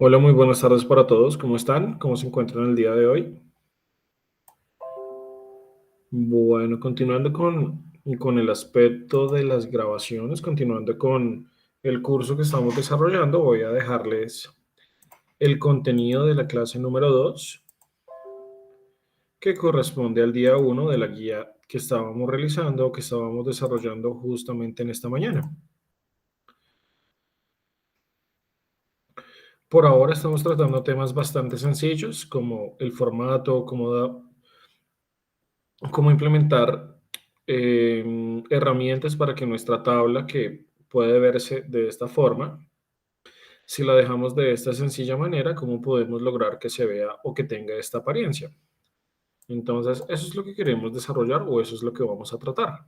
Hola, muy buenas tardes para todos. ¿Cómo están? ¿Cómo se encuentran el día de hoy? Bueno, continuando con el aspecto de las grabaciones, continuando con el curso que estamos desarrollando, voy a dejarles el contenido de la clase número 2, que corresponde al día uno de la guía que estábamos realizando o que estábamos desarrollando justamente en esta mañana. Por ahora estamos tratando temas bastante sencillos como el formato, cómo implementar herramientas para que nuestra tabla, que puede verse de esta forma, si la dejamos de esta sencilla manera, cómo podemos lograr que se vea o que tenga esta apariencia. Entonces, eso es lo que queremos desarrollar o eso es lo que vamos a tratar.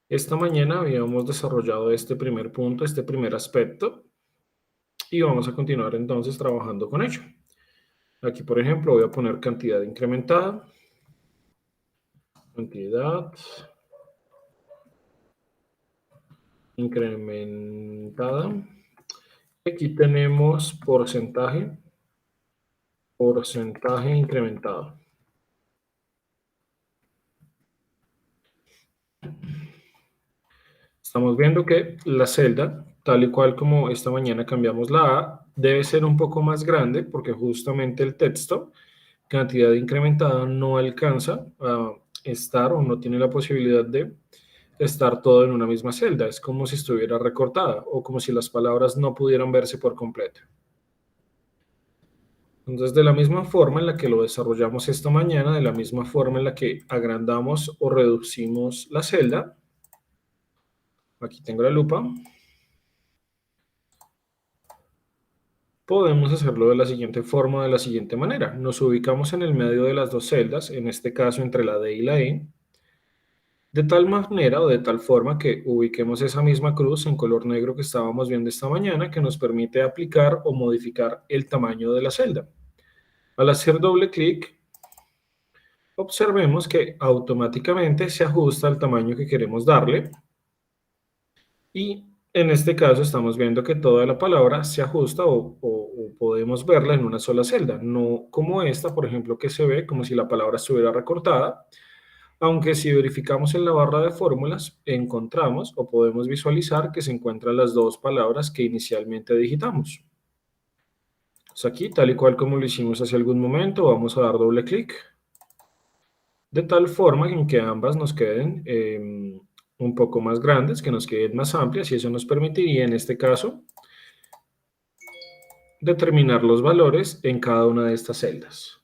Esta mañana habíamos desarrollado este primer punto, este primer aspecto, y vamos a continuar entonces trabajando con ello. Aquí, por ejemplo, voy a poner cantidad incrementada, cantidad incrementada. Aquí tenemos porcentaje incrementado. Estamos viendo que la celda, tal y cual como esta mañana cambiamos la A, debe ser un poco más grande porque justamente el texto, cantidad incrementada, no alcanza a estar o no tiene la posibilidad de estar todo en una misma celda. Es como si estuviera recortada o como si las palabras no pudieran verse por completo. Entonces, de la misma forma en la que lo desarrollamos esta mañana, de la misma forma en la que agrandamos o reducimos la celda, aquí tengo la lupa, podemos hacerlo de la siguiente forma, de la siguiente manera. Nos ubicamos en el medio de las dos celdas, en este caso entre la D y la E, de tal manera o de tal forma que ubiquemos esa misma cruz en color negro que estábamos viendo esta mañana, que nos permite aplicar o modificar el tamaño de la celda. Al hacer doble clic, observemos que automáticamente se ajusta al tamaño que queremos darle y en este caso estamos viendo que toda la palabra se ajusta o podemos verla en una sola celda, no como esta, por ejemplo, que se ve como si la palabra estuviera recortada, aunque si verificamos en la barra de fórmulas encontramos o podemos visualizar que se encuentran las dos palabras que inicialmente digitamos. Pues aquí, tal y cual como lo hicimos hace algún momento, vamos a dar doble clic de tal forma en que ambas nos queden un poco más grandes, que nos queden más amplias, y eso nos permitiría en este caso determinar los valores en cada una de estas celdas.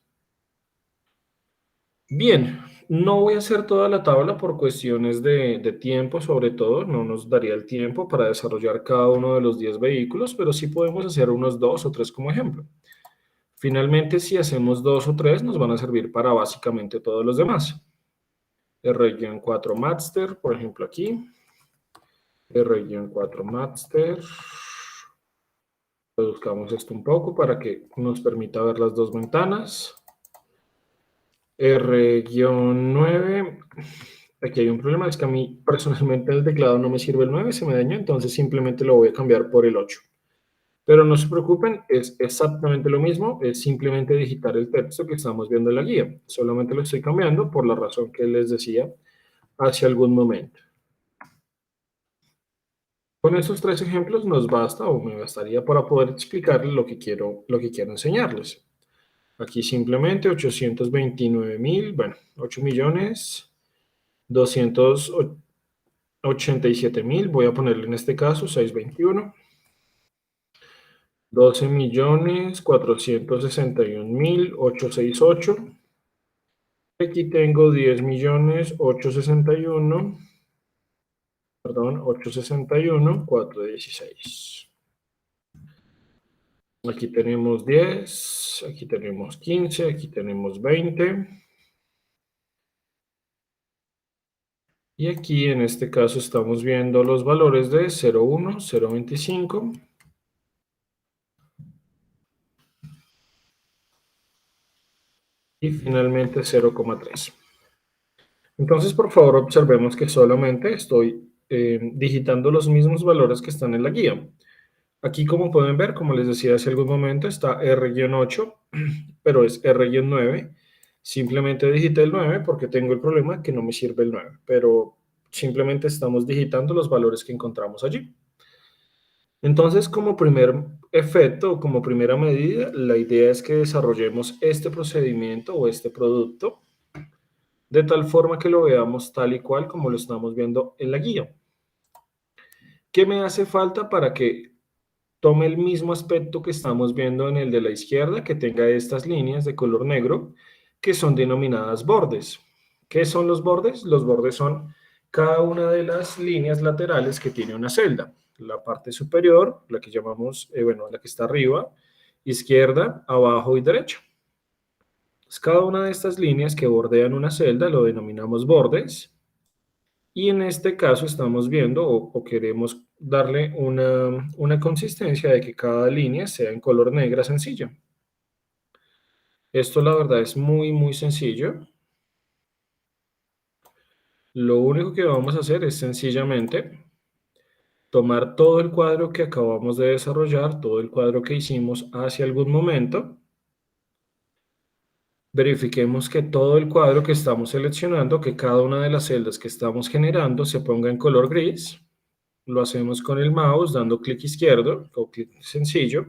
Bien, no voy a hacer toda la tabla por cuestiones de tiempo, sobre todo, no nos daría el tiempo para desarrollar cada uno de los 10 vehículos, pero sí podemos hacer unos 2 o 3 como ejemplo. Finalmente, si hacemos 2 o 3, nos van a servir para básicamente todos los demás. R-4 Master, por ejemplo aquí. R-4 Master. Reduzcamos esto un poco para que nos permita ver las dos ventanas. R-9. Aquí hay un problema, es que a mí personalmente el teclado no me sirve el 9, se me dañó, entonces simplemente lo voy a cambiar por el 8. Pero no se preocupen, es exactamente lo mismo, es simplemente digitar el texto que estamos viendo en la guía. Solamente lo estoy cambiando por la razón que les decía hace algún momento. Con estos tres ejemplos nos basta o me bastaría para poder explicarles lo que quiero enseñarles. Aquí simplemente 829.000, bueno, 8.287.000, voy a ponerle en este caso 621. 12.461.868. Aquí tengo 10.861, perdón, 861.416. Aquí tenemos 10, aquí tenemos 15, aquí tenemos 20. Y aquí en este caso estamos viendo los valores de 0.1, 0.25. Y finalmente 0,3. Entonces, por favor, observemos que solamente estoy digitando los mismos valores que están en la guía. Aquí, como pueden ver, como les decía hace algún momento, está R-8, pero es R-9. Simplemente digité el 9 porque tengo el problema que no me sirve el 9, pero simplemente estamos digitando los valores que encontramos allí. Entonces, como primer efecto o como primera medida, la idea es que desarrollemos este procedimiento o este producto de tal forma que lo veamos tal y cual como lo estamos viendo en la guía. ¿Qué me hace falta para que tome el mismo aspecto que estamos viendo en el de la izquierda, que tenga estas líneas de color negro, que son denominadas bordes? ¿Qué son los bordes? Los bordes son cada una de las líneas laterales que tiene una celda. La parte superior, la que llamamos, bueno, la que está arriba, izquierda, abajo y derecha. Entonces, cada una de estas líneas que bordean una celda lo denominamos bordes. Y en este caso estamos viendo o queremos darle una consistencia de que cada línea sea en color negra sencilla. Esto la verdad es muy, muy sencillo. Lo único que vamos a hacer es sencillamente tomar todo el cuadro que acabamos de desarrollar, todo el cuadro que hicimos hace algún momento. Verifiquemos que todo el cuadro que estamos seleccionando, que cada una de las celdas que estamos generando se ponga en color gris. Lo hacemos con el mouse dando clic izquierdo o clic sencillo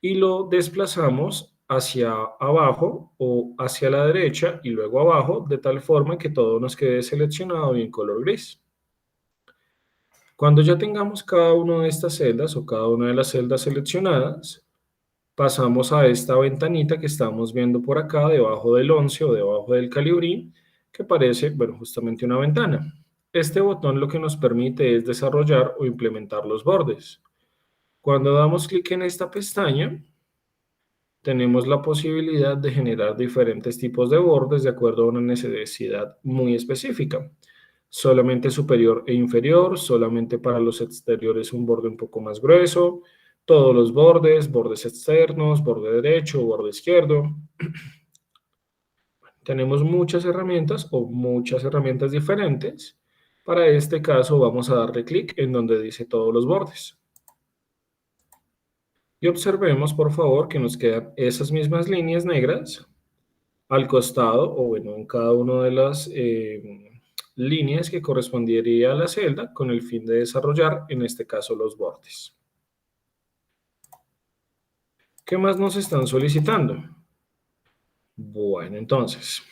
y lo desplazamos hacia abajo o hacia la derecha y luego abajo de tal forma que todo nos quede seleccionado y en color gris. Cuando ya tengamos cada una de estas celdas o cada una de las celdas seleccionadas, pasamos a esta ventanita que estamos viendo por acá debajo del 11 o debajo del calibrín, que parece, bueno, justamente una ventana. Este botón lo que nos permite es desarrollar o implementar los bordes. Cuando damos clic en esta pestaña, tenemos la posibilidad de generar diferentes tipos de bordes de acuerdo a una necesidad muy específica. Solamente superior e inferior, solamente para los exteriores un borde un poco más grueso, todos los bordes, bordes externos, borde derecho, borde izquierdo. Tenemos muchas herramientas o muchas herramientas diferentes. Para este caso vamos a darle clic en donde dice todos los bordes. Y observemos, por favor, que nos quedan esas mismas líneas negras al costado o bueno, en cada una de las líneas que correspondería a la celda con el fin de desarrollar, en este caso, los bordes. ¿Qué más nos están solicitando? Bueno, entonces,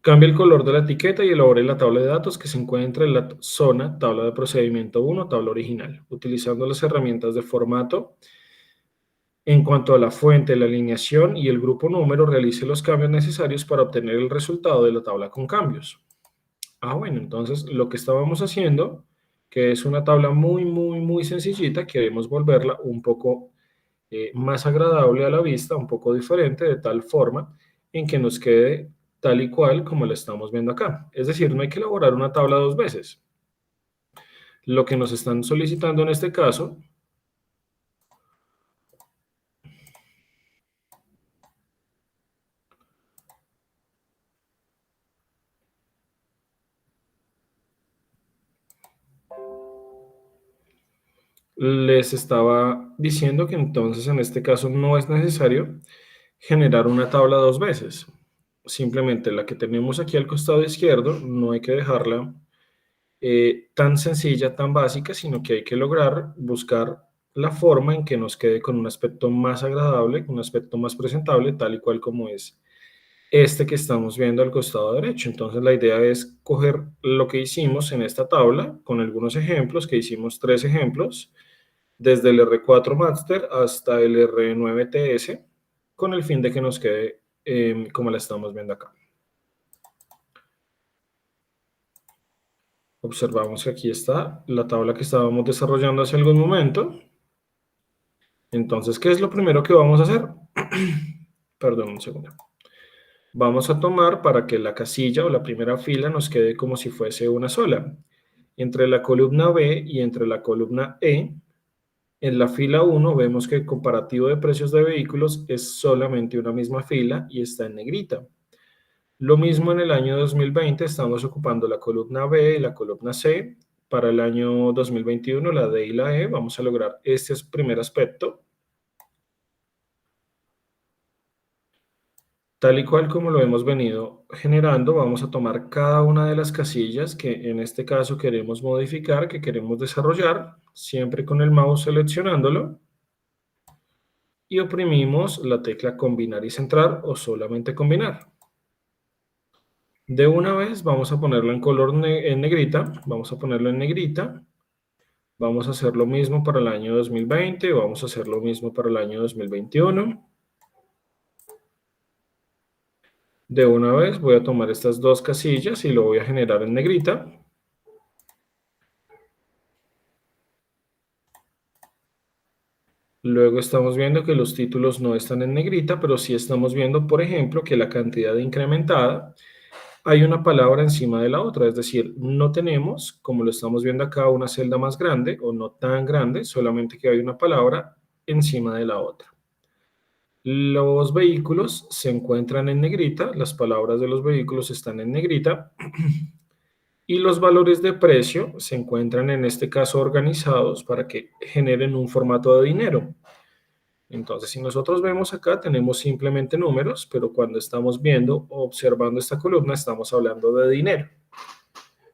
cambia el color de la etiqueta y elabore la tabla de datos que se encuentra en la zona tabla de procedimiento 1, tabla original, utilizando las herramientas de formato. En cuanto a la fuente, la alineación y el grupo número, realice los cambios necesarios para obtener el resultado de la tabla con cambios. Bueno, entonces lo que estábamos haciendo, que es una tabla muy, muy, muy sencillita, queremos volverla un poco más agradable a la vista, un poco diferente, de tal forma en que nos quede tal y cual como la estamos viendo acá. Es decir, no hay que elaborar una tabla dos veces. Lo que nos están solicitando en este caso les estaba diciendo que entonces en este caso no es necesario generar una tabla dos veces. Simplemente la que tenemos aquí al costado izquierdo no hay que dejarla tan sencilla, tan básica, sino que hay que lograr buscar la forma en que nos quede con un aspecto más agradable, un aspecto más presentable, tal y cual como es este que estamos viendo al costado derecho. Entonces la idea es coger lo que hicimos en esta tabla con algunos ejemplos, que hicimos 3 ejemplos, desde el R4 Master hasta el R9 TS, con el fin de que nos quede como la estamos viendo acá. Observamos que aquí está la tabla que estábamos desarrollando hace algún momento. Entonces, ¿qué es lo primero que vamos a hacer? Perdón, un segundo. Vamos a tomar para que la casilla o la primera fila nos quede como si fuese una sola. Entre la columna B y entre la columna E, en la fila 1 vemos que el comparativo de precios de vehículos es solamente una misma fila y está en negrita. Lo mismo en el año 2020, estamos ocupando la columna B y la columna C, para el año 2021, la D y la E, vamos a lograr este primer aspecto. Tal y cual como lo hemos venido generando, vamos a tomar cada una de las casillas que en este caso queremos modificar, que queremos desarrollar, siempre con el mouse seleccionándolo, y oprimimos la tecla combinar y centrar o solamente combinar. De una vez vamos a ponerlo en color en negrita, vamos a ponerlo en negrita, vamos a hacer lo mismo para el año 2020, vamos a hacer lo mismo para el año 2021. De una vez voy a tomar estas dos casillas y lo voy a generar en negrita. Luego estamos viendo que los títulos no están en negrita, pero sí estamos viendo, por ejemplo, que la cantidad incrementada, hay una palabra encima de la otra, es decir, no tenemos, como lo estamos viendo acá, una celda más grande o no tan grande, solamente que hay una palabra encima de la otra. Los vehículos se encuentran en negrita, las palabras de los vehículos están en negrita y los valores de precio se encuentran en este caso organizados para que generen un formato de dinero. Entonces, si nosotros vemos acá, tenemos simplemente números, pero cuando estamos viendo o observando esta columna, estamos hablando de dinero.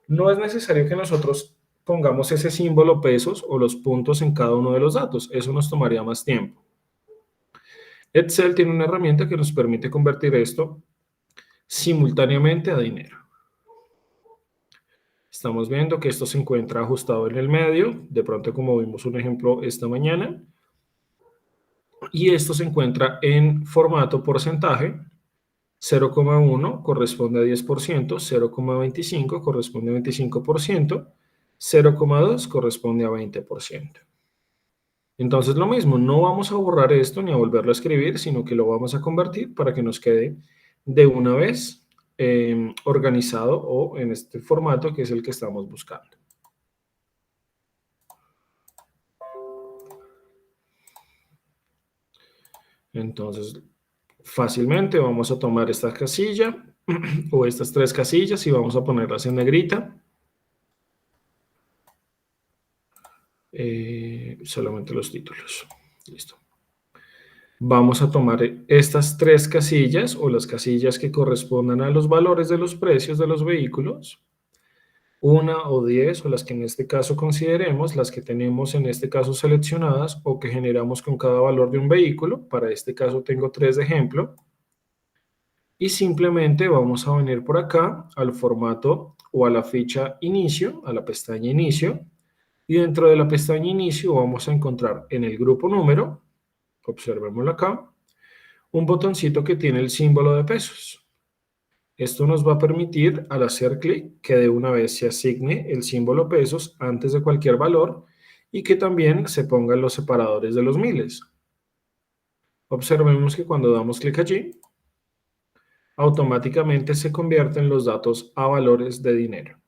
No es necesario que nosotros pongamos ese símbolo pesos o los puntos en cada uno de los datos. Eso nos tomaría más tiempo. Excel tiene una herramienta que nos permite convertir esto simultáneamente a dinero. Estamos viendo que esto se encuentra ajustado en el medio, de pronto como vimos un ejemplo esta mañana, y esto se encuentra en formato porcentaje. 0,1 corresponde a 10%, 0,25 corresponde a 25%, 0,2 corresponde a 20%. Entonces lo mismo, no vamos a borrar esto ni a volverlo a escribir, sino que lo vamos a convertir para que nos quede de una vez organizado o en este formato que es el que estamos buscando. Entonces, fácilmente vamos a tomar esta casilla o estas tres casillas y vamos a ponerlas en negrita. Solamente los títulos. Listo. Vamos a tomar estas tres casillas o las casillas que correspondan a los valores de los precios de los vehículos, una o 10 o las que en este caso consideremos, las que tenemos en este caso seleccionadas o que generamos con cada valor de un vehículo. Para este caso tengo 3 de ejemplo. Y simplemente vamos a venir por acá al formato o a la ficha inicio, a la pestaña inicio. Y dentro de la pestaña inicio vamos a encontrar en el grupo número, observémoslo acá, un botoncito que tiene el símbolo de pesos. Esto nos va a permitir, al hacer clic, que de una vez se asigne el símbolo pesos antes de cualquier valor y que también se pongan los separadores de los miles. Observemos que cuando damos clic allí, automáticamente se convierten los datos a valores de dinero.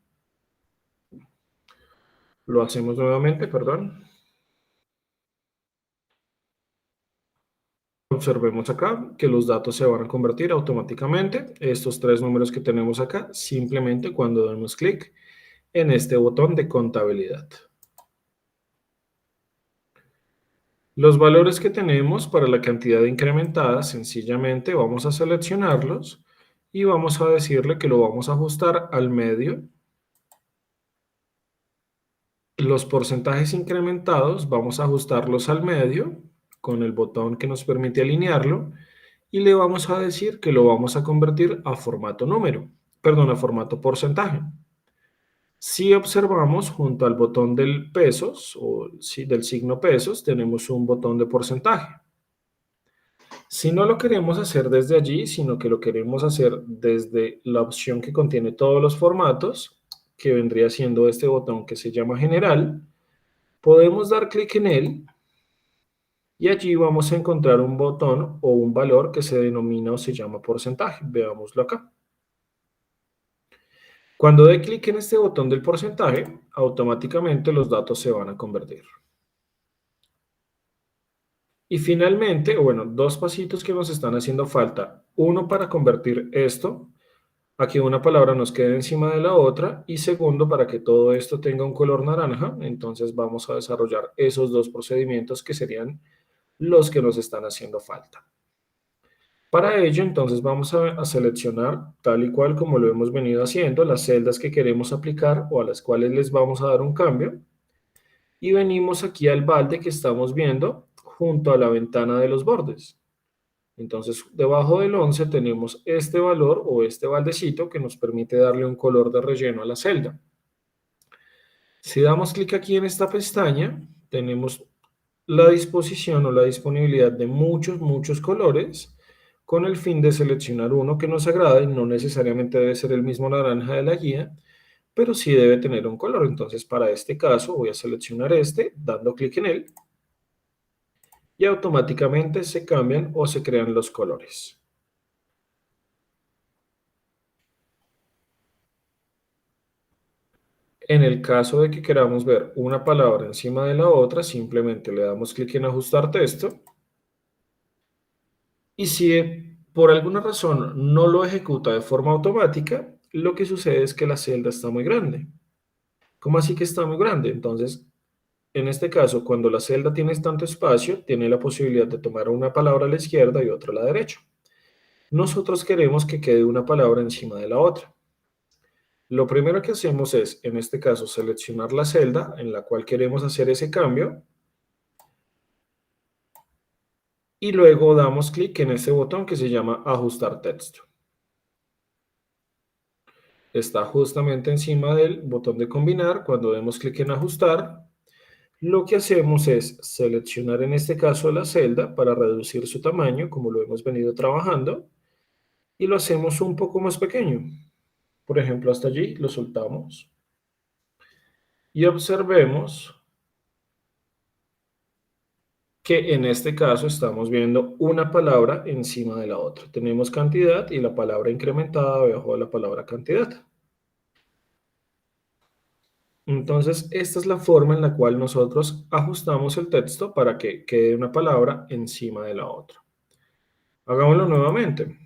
Lo hacemos nuevamente, perdón. Observemos acá que los datos se van a convertir automáticamente. Estos 3 números que tenemos acá, simplemente cuando damos clic en este botón de contabilidad. Los valores que tenemos para la cantidad incrementada, sencillamente vamos a seleccionarlos y vamos a decirle que lo vamos a ajustar al medio. Los porcentajes incrementados vamos a ajustarlos al medio con el botón que nos permite alinearlo y le vamos a decir que lo vamos a convertir a formato número, perdón, a formato porcentaje. Si observamos junto al botón del pesos o del signo pesos, tenemos un botón de porcentaje. Si no lo queremos hacer desde allí, sino que lo queremos hacer desde la opción que contiene todos los formatos, que vendría siendo este botón que se llama general, podemos dar clic en él y allí vamos a encontrar un botón o un valor que se denomina o se llama porcentaje. Veámoslo acá. Cuando dé clic en este botón del porcentaje, automáticamente los datos se van a convertir. Y finalmente, o bueno, dos pasitos que nos están haciendo falta. Uno para convertir esto a que una palabra nos quede encima de la otra y segundo, para que todo esto tenga un color naranja, entonces vamos a desarrollar esos dos procedimientos que serían los que nos están haciendo falta. Para ello, entonces vamos a seleccionar, tal y cual como lo hemos venido haciendo, las celdas que queremos aplicar o a las cuales les vamos a dar un cambio. Y venimos aquí al balde que estamos viendo junto a la ventana de los bordes. Entonces, debajo del 11 tenemos este valor o este baldecito que nos permite darle un color de relleno a la celda. Si damos clic aquí en esta pestaña, tenemos la disposición o la disponibilidad de muchos colores con el fin de seleccionar uno que nos agrade. No necesariamente debe ser el mismo naranja de la guía, pero sí debe tener un color. Entonces, para este caso voy a seleccionar este, dando clic en él, y automáticamente se cambian o se crean los colores. En el caso de que queramos ver una palabra encima de la otra, simplemente le damos clic en ajustar texto. Y si por alguna razón no lo ejecuta de forma automática, lo que sucede es que la celda está muy grande. ¿Cómo así que está muy grande? Entonces, en este caso, cuando la celda tiene tanto espacio, tiene la posibilidad de tomar una palabra a la izquierda y otra a la derecha. Nosotros queremos que quede una palabra encima de la otra. Lo primero que hacemos es, en este caso, seleccionar la celda en la cual queremos hacer ese cambio y luego damos clic en este botón que se llama ajustar texto. Está justamente encima del botón de combinar. Cuando demos clic en ajustar, lo que hacemos es seleccionar en este caso la celda para reducir su tamaño, como lo hemos venido trabajando, y lo hacemos un poco más pequeño. Por ejemplo, hasta allí lo soltamos y observemos que en este caso estamos viendo una palabra encima de la otra. Tenemos cantidad y la palabra incrementada debajo de la palabra cantidad. Entonces, esta es la forma en la cual nosotros ajustamos el texto para que quede una palabra encima de la otra. Hagámoslo nuevamente.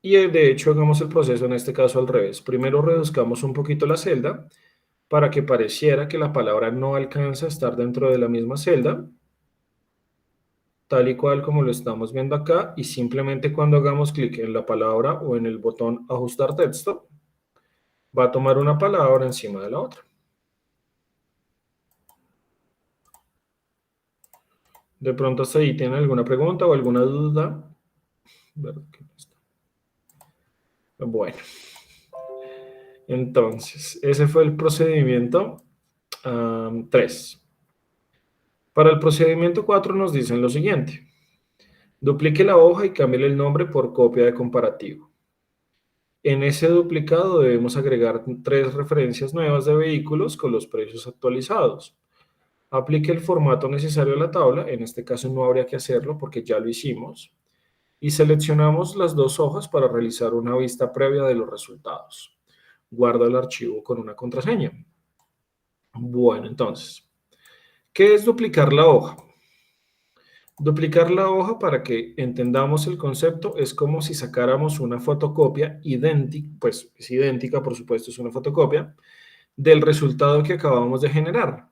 Y de hecho, hagamos el proceso en este caso al revés. Primero reduzcamos un poquito la celda para que pareciera que la palabra no alcanza a estar dentro de la misma celda, tal y cual como lo estamos viendo acá, y simplemente cuando hagamos clic en la palabra o en el botón ajustar texto, va a tomar una palabra encima de la otra. De pronto hasta ahí tienen alguna pregunta o alguna duda. Bueno, entonces, ese fue el procedimiento 3. Para el procedimiento 4 nos dicen lo siguiente. Duplique la hoja y cámbiale el nombre por copia de comparativo. En ese duplicado debemos agregar 3 referencias nuevas de vehículos con los precios actualizados. Aplique el formato necesario a la tabla, en este caso no habría que hacerlo porque ya lo hicimos, y seleccionamos las 2 hojas para realizar una vista previa de los resultados. Guarda el archivo con una contraseña. Bueno, entonces, ¿qué es duplicar la hoja? Duplicar la hoja, para que entendamos el concepto, es como si sacáramos una fotocopia idéntica, pues es idéntica, por supuesto, es una fotocopia, del resultado que acabamos de generar.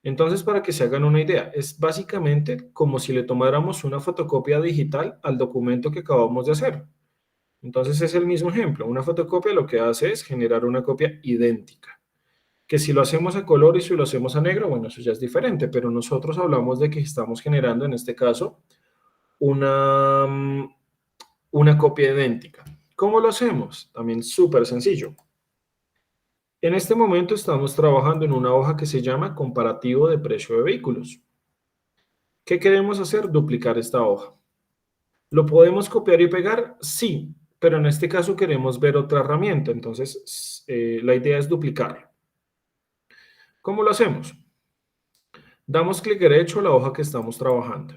Entonces, para que se hagan una idea, es básicamente como si le tomáramos una fotocopia digital al documento que acabamos de hacer. Entonces, es el mismo ejemplo. Una fotocopia lo que hace es generar una copia idéntica. Que si lo hacemos a color y si lo hacemos a negro, bueno, eso ya es diferente, pero nosotros hablamos de que estamos generando, en este caso, una, una copia idéntica. ¿Cómo lo hacemos? También súper sencillo. En este momento estamos trabajando en una hoja que se llama comparativo de precio de vehículos. ¿Qué queremos hacer? Duplicar esta hoja. ¿Lo podemos copiar y pegar? Sí, pero en este caso queremos ver otra herramienta, entonces la idea es duplicarlo. ¿Cómo lo hacemos? Damos clic derecho a la hoja que estamos trabajando.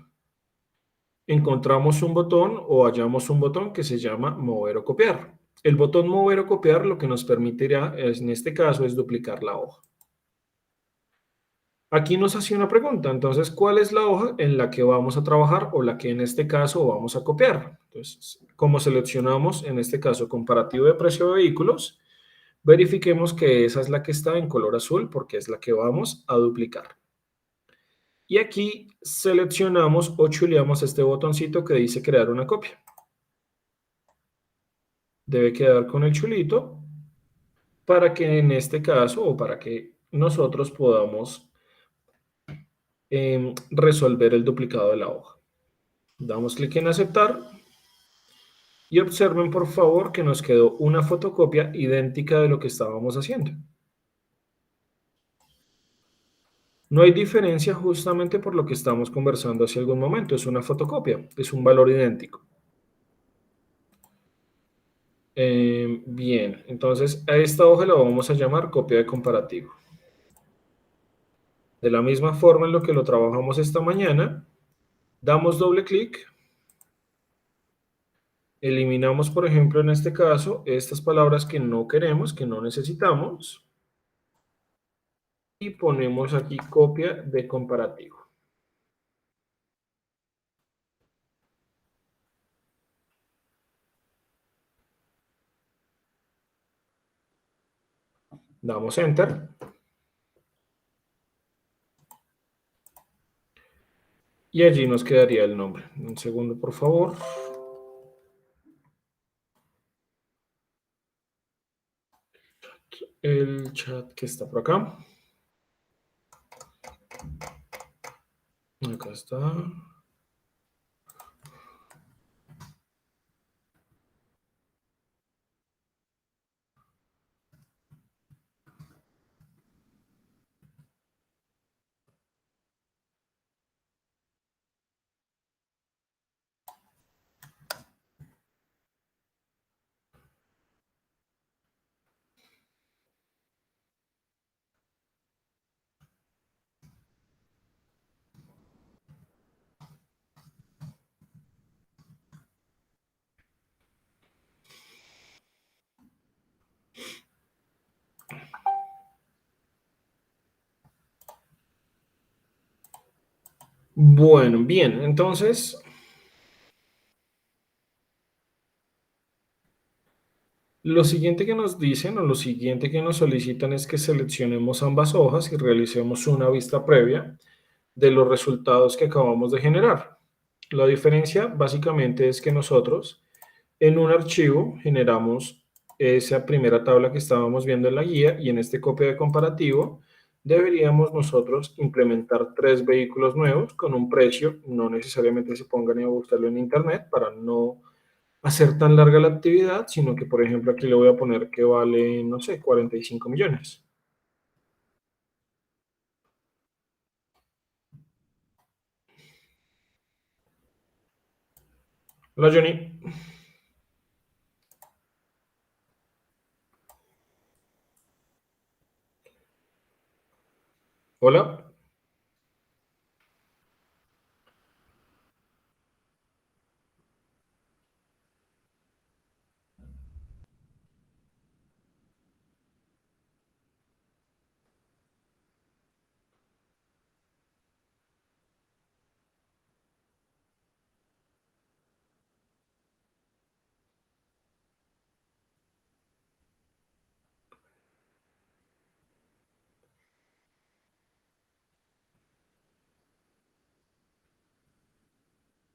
Encontramos un botón o hallamos un botón que se llama mover o copiar. El botón mover o copiar lo que nos permitirá, en este caso, es duplicar la hoja. Aquí nos hace una pregunta, entonces, ¿cuál es la hoja en la que vamos a trabajar o la que en este caso vamos a copiar? Entonces, como seleccionamos, en este caso, comparativo de precio de vehículos, verifiquemos que esa es la que está en color azul porque es la que vamos a duplicar. Y aquí seleccionamos o chuleamos este botoncito que dice crear una copia. Debe quedar con el chulito para que en este caso o para que nosotros podamos resolver el duplicado de la hoja. Damos clic en aceptar y observen por favor que nos quedó una fotocopia idéntica de lo que estábamos haciendo. No hay diferencia justamente por lo que estamos conversando hace algún momento, es una fotocopia, es un valor idéntico. Bien, entonces a esta hoja la vamos a llamar copia de comparativo. De la misma forma en lo que lo trabajamos esta mañana, damos doble clic, eliminamos, por ejemplo, en este caso, estas palabras que no queremos, que no necesitamos, y ponemos aquí copia de comparativo. Damos enter. Y allí nos quedaría el nombre. Un segundo, por favor. El chat que está por acá. Acá está. Bueno, bien, entonces lo siguiente que nos dicen o lo siguiente que nos solicitan es que seleccionemos ambas hojas y realicemos una vista previa de los resultados que acabamos de generar. La diferencia básicamente es que nosotros en un archivo generamos esa primera tabla que estábamos viendo en la guía y en este copia de comparativo deberíamos nosotros implementar 3 vehículos nuevos con un precio, no necesariamente se pongan a buscarlo en internet para no hacer tan larga la actividad, sino que por ejemplo aquí le voy a poner que vale, no sé, 45 millones. Hola Johnny. Hola.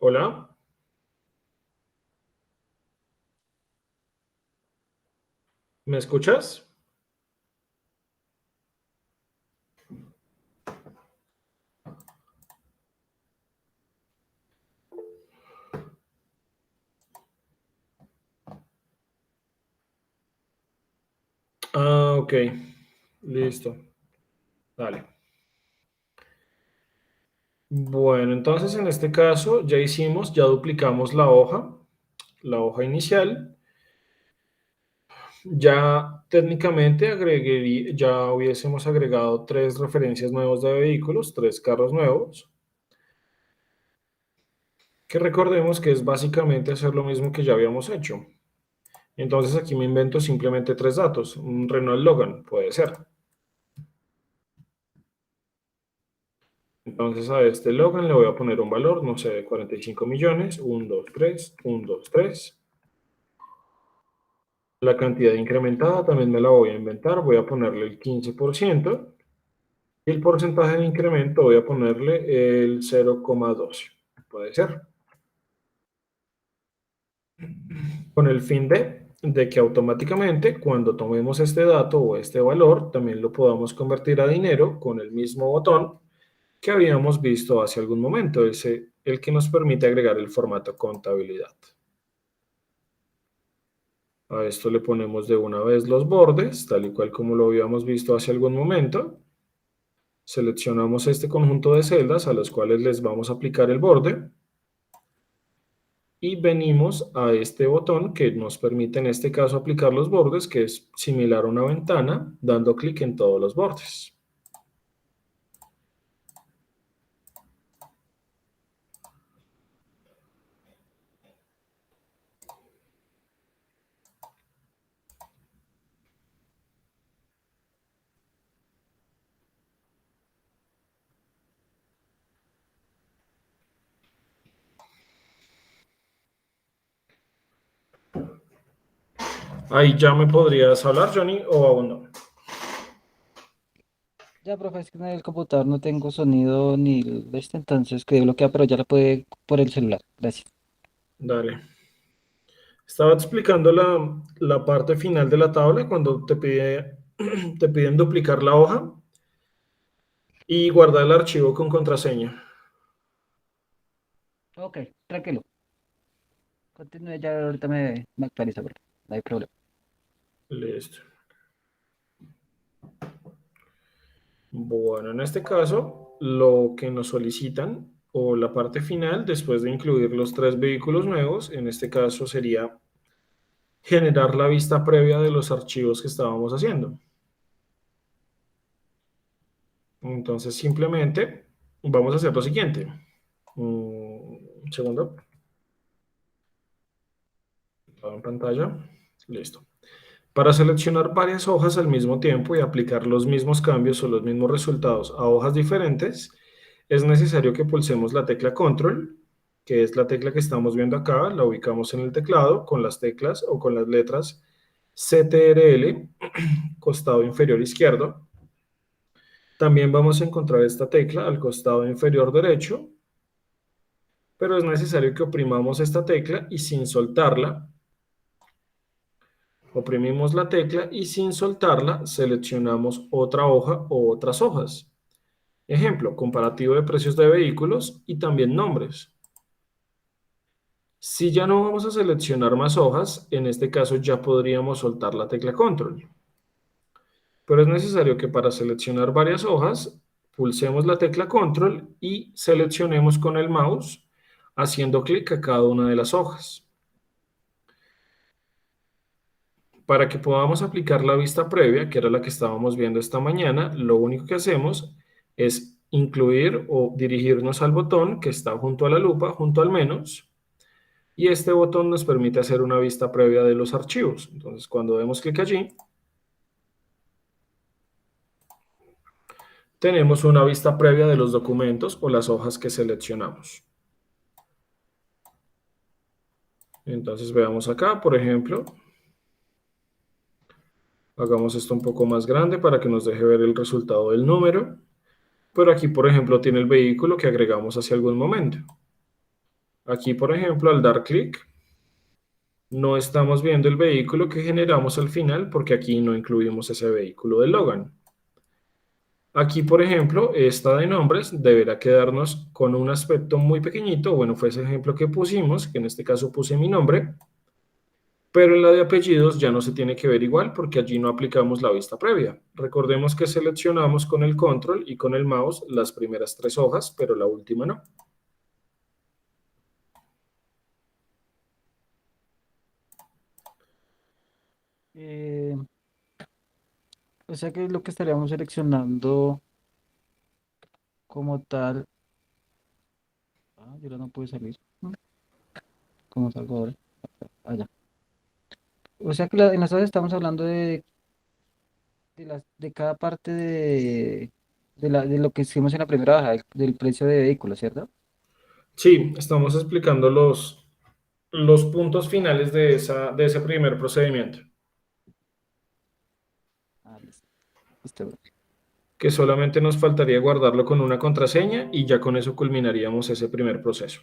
Hola. ¿Me escuchas? Ah, ok. Listo. Dale. Bueno, entonces en este caso ya hicimos, ya duplicamos la hoja inicial. Ya técnicamente ya hubiésemos agregado 3 referencias nuevas de vehículos, 3 carros nuevos, que recordemos que es básicamente hacer lo mismo que ya habíamos hecho. Entonces aquí me invento simplemente 3 datos. Un Renault Logan, puede ser. Entonces a este Logan le voy a poner un valor, no sé, de 45 millones, 1, 2, 3, 1, 2, 3. La cantidad incrementada también me la voy a inventar, voy a ponerle el 15%. Y el porcentaje de incremento voy a ponerle el 0,12. Puede ser. Con el fin de que automáticamente cuando tomemos este dato o este valor, también lo podamos convertir a dinero con el mismo botón que habíamos visto hace algún momento, el que nos permite agregar el formato contabilidad. A esto le ponemos de una vez los bordes, tal y cual como lo habíamos visto hace algún momento. Seleccionamos este conjunto de celdas a los cuales les vamos a aplicar el borde y venimos a este botón que nos permite en este caso aplicar los bordes, que es similar a una ventana, dando clic en todos los bordes. Ahí ya me podrías hablar, Johnny, o aún no. Ya, profe, es que en el computador no tengo sonido ni este, entonces quedé bloqueado, pero ya lo puede por el celular. Gracias. Dale. Estaba explicando la parte final de la tabla cuando te piden duplicar la hoja y guardar el archivo con contraseña. Ok, tranquilo. Continúe, ya ahorita me actualiza, profe. No hay problema. Listo. Bueno, en este caso, lo que nos solicitan o la parte final, después de incluir los tres vehículos nuevos, en este caso sería generar la vista previa de los archivos que estábamos haciendo. Entonces, simplemente vamos a hacer lo siguiente. Un segundo, en pantalla. Listo. Para seleccionar varias hojas al mismo tiempo y aplicar los mismos cambios o los mismos resultados a hojas diferentes, es necesario que pulsemos la tecla Control, que es la tecla que estamos viendo acá, la ubicamos en el teclado con las teclas o con las letras CTRL, costado inferior izquierdo. También vamos a encontrar esta tecla al costado inferior derecho, pero es necesario que oprimamos esta tecla y sin soltarla, oprimimos la tecla y sin soltarla seleccionamos otra hoja o otras hojas. Ejemplo, comparativo de precios de vehículos y también nombres. Si ya no vamos a seleccionar más hojas, en este caso ya podríamos soltar la tecla Control. Pero es necesario que para seleccionar varias hojas, pulsemos la tecla Control y seleccionemos con el mouse haciendo clic a cada una de las hojas. Para que podamos aplicar la vista previa, que era la que estábamos viendo esta mañana, lo único que hacemos es incluir o dirigirnos al botón que está junto a la lupa, junto al menos, y este botón nos permite hacer una vista previa de los archivos. Entonces, cuando demos clic allí, tenemos una vista previa de los documentos o las hojas que seleccionamos. Entonces, veamos acá, por ejemplo, hagamos esto un poco más grande para que nos deje ver el resultado del número. Pero aquí, por ejemplo, tiene el vehículo que agregamos hace algún momento. Aquí, por ejemplo, al dar clic, no estamos viendo el vehículo que generamos al final porque aquí no incluimos ese vehículo de Logan. Aquí, por ejemplo, esta de nombres deberá quedarnos con un aspecto muy pequeñito. Bueno, fue ese ejemplo que pusimos, que en este caso puse mi nombre, pero en la de apellidos ya no se tiene que ver igual porque allí no aplicamos la vista previa. Recordemos que seleccionamos con el control y con el mouse las primeras tres hojas, pero la última no. Eh, o sea que lo que estaríamos seleccionando como tal. Ah, yo no pude salir. ¿Cómo salgo ahora? Allá. O sea que en las hojas estamos hablando de cada parte de lo que hicimos en la primera baja, del precio de vehículos, ¿cierto? Sí, estamos explicando los puntos finales de ese primer procedimiento, Ah, listo. Listo, bro. que solamente nos faltaría guardarlo con una contraseña y ya con eso culminaríamos ese primer proceso.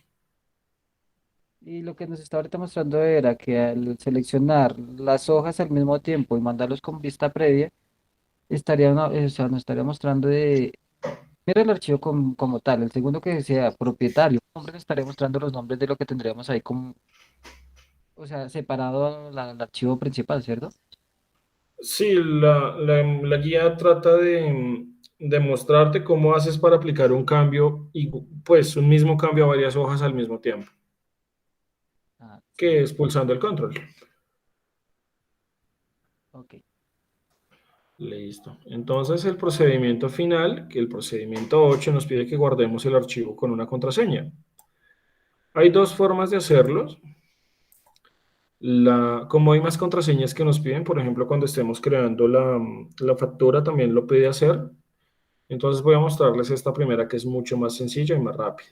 Y lo que nos está ahorita mostrando era que al seleccionar las hojas al mismo tiempo y mandarlos con vista previa, estaría, o sea, nos estaría mostrando de, mira el archivo como tal. El segundo que sea propietario, nombre nos estaría mostrando los nombres de lo que tendríamos ahí como, o sea, separado al archivo principal, ¿cierto? Sí, la guía trata de mostrarte cómo haces para aplicar un cambio y pues un mismo cambio a varias hojas al mismo tiempo, Ah, que es excelente. pulsando el control. Ok. Listo. Entonces el procedimiento final, que el procedimiento 8 nos pide que guardemos el archivo con una contraseña. Hay dos formas de hacerlo. Como hay más contraseñas que nos piden, por ejemplo, cuando estemos creando la factura, también lo pide hacer. Entonces voy a mostrarles esta primera que es mucho más sencilla y más rápida.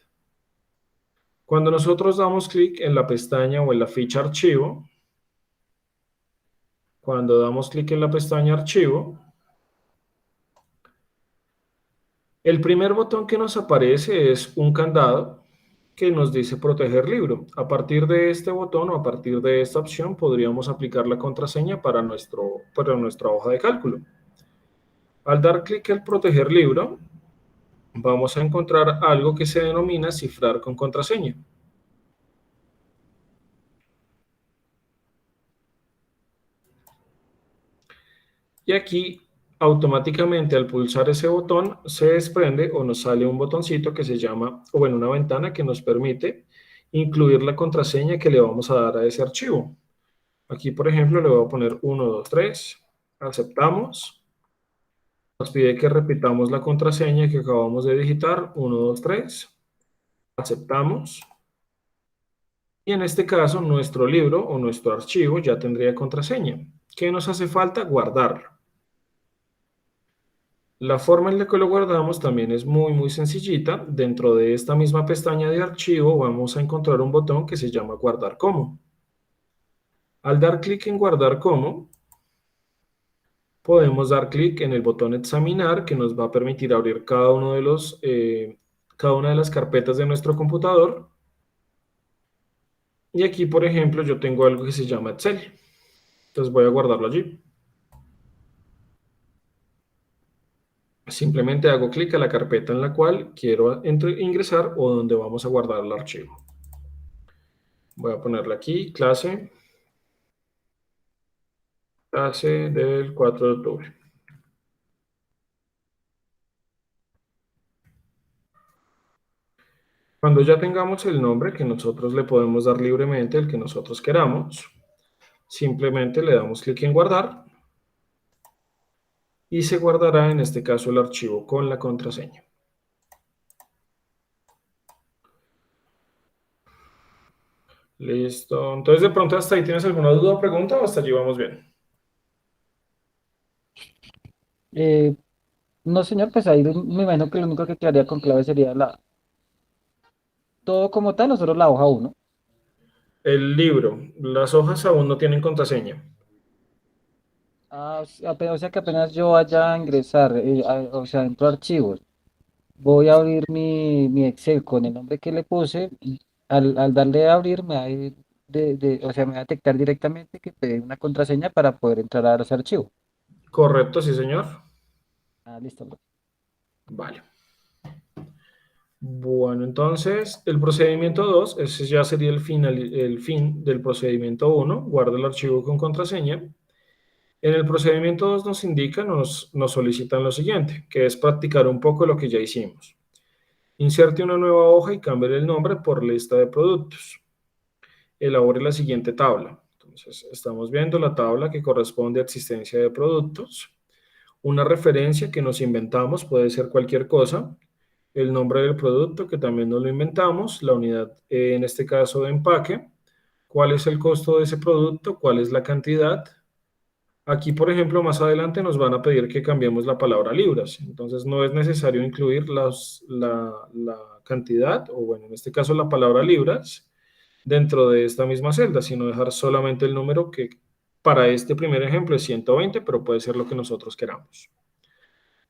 Cuando nosotros damos clic en la pestaña o en la ficha archivo, cuando damos clic en la pestaña archivo, el primer botón que nos aparece es un candado que nos dice proteger libro. A partir de este botón o a partir de esta opción podríamos aplicar la contraseña para nuestra hoja de cálculo. Al dar clic en proteger libro, vamos a encontrar algo que se denomina cifrar con contraseña. Y aquí automáticamente al pulsar ese botón se desprende o nos sale un botoncito que se llama, o bueno, una ventana que nos permite incluir la contraseña que le vamos a dar a ese archivo. Aquí, por ejemplo, le voy a poner 1, 2, 3, aceptamos. Nos pide que repitamos la contraseña que acabamos de digitar, 1, 2, 3, aceptamos. Y en este caso, nuestro libro o nuestro archivo ya tendría contraseña. ¿Qué nos hace falta? Guardarlo. La forma en la que lo guardamos también es muy sencillita. Dentro de esta misma pestaña de archivo vamos a encontrar un botón que se llama guardar como. Al dar clic en guardar como, podemos dar clic en el botón examinar que nos va a permitir abrir cada una de las carpetas de nuestro computador. Y aquí, por ejemplo, yo tengo algo que se llama Excel. Entonces voy a guardarlo allí. Simplemente hago clic a la carpeta en la cual quiero ingresar o donde vamos a guardar el archivo. Voy a ponerle aquí, clase del 4 de octubre. Cuando ya tengamos el nombre que nosotros le podemos dar libremente, el que nosotros queramos, simplemente le damos clic en guardar y se guardará en este caso el archivo con la contraseña. Listo. Entonces de pronto hasta ahí tienes alguna duda o pregunta o hasta allí vamos bien. Eh, no, señor, pues ahí me imagino que lo único que quedaría con clave sería todo como tal, nosotros la hoja uno. El libro, las hojas aún no tienen contraseña. Ah, o sea que apenas yo vaya a ingresar, o sea, dentro de archivos, voy a abrir mi Excel con el nombre que le puse. Al darle a abrir, me va a ir o sea, me va a detectar directamente que pedí una contraseña para poder entrar a ese archivo. Correcto, sí, señor. Ah, listo, bro. Vale. Bueno, entonces el procedimiento 2, ese ya sería el fin del procedimiento uno. Guarda el archivo con contraseña. En el procedimiento 2 nos indican, nos solicitan lo siguiente, que es practicar un poco lo que ya hicimos. Inserte una nueva hoja y cambie el nombre por lista de productos. Elabore la siguiente tabla. Entonces, estamos viendo la tabla que corresponde a existencia de productos. Una referencia que nos inventamos, puede ser cualquier cosa. El nombre del producto, que también nos lo inventamos. La unidad, en este caso, de empaque. ¿Cuál es el costo de ese producto? ¿Cuál es la cantidad? Aquí, por ejemplo, más adelante nos van a pedir que cambiemos la palabra libras. Entonces, no es necesario incluir la cantidad, o bueno, en este caso la palabra libras, dentro de esta misma celda, sino dejar solamente el número que para este primer ejemplo es 120, pero puede ser lo que nosotros queramos.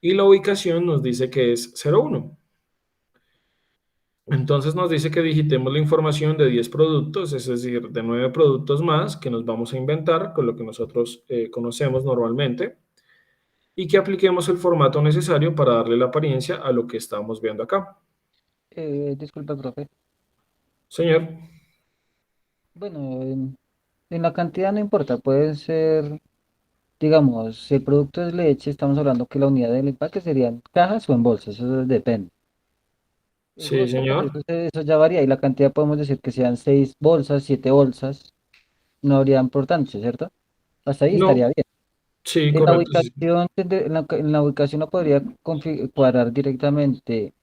Y la ubicación nos dice que es 01. Entonces nos dice que digitemos la información de 10 productos, es decir, de 9 productos más que nos vamos a inventar con lo que nosotros conocemos normalmente y que apliquemos el formato necesario para darle la apariencia a lo que estamos viendo acá. Disculpe, profe. Señor, Bueno, en la cantidad no importa, pueden ser, digamos, si el producto es leche, estamos hablando que la unidad del empaque serían cajas o en bolsas, eso depende. El sí, grueso, pues señor. eso ya varía y la cantidad podemos decir que sean 6 bolsas, 7 bolsas, no habría importancia, ¿cierto? Hasta ahí estaría No, bien. sí, En la correcto. Sí, sí. ubicación, en la ubicación no podría cuadrar directamente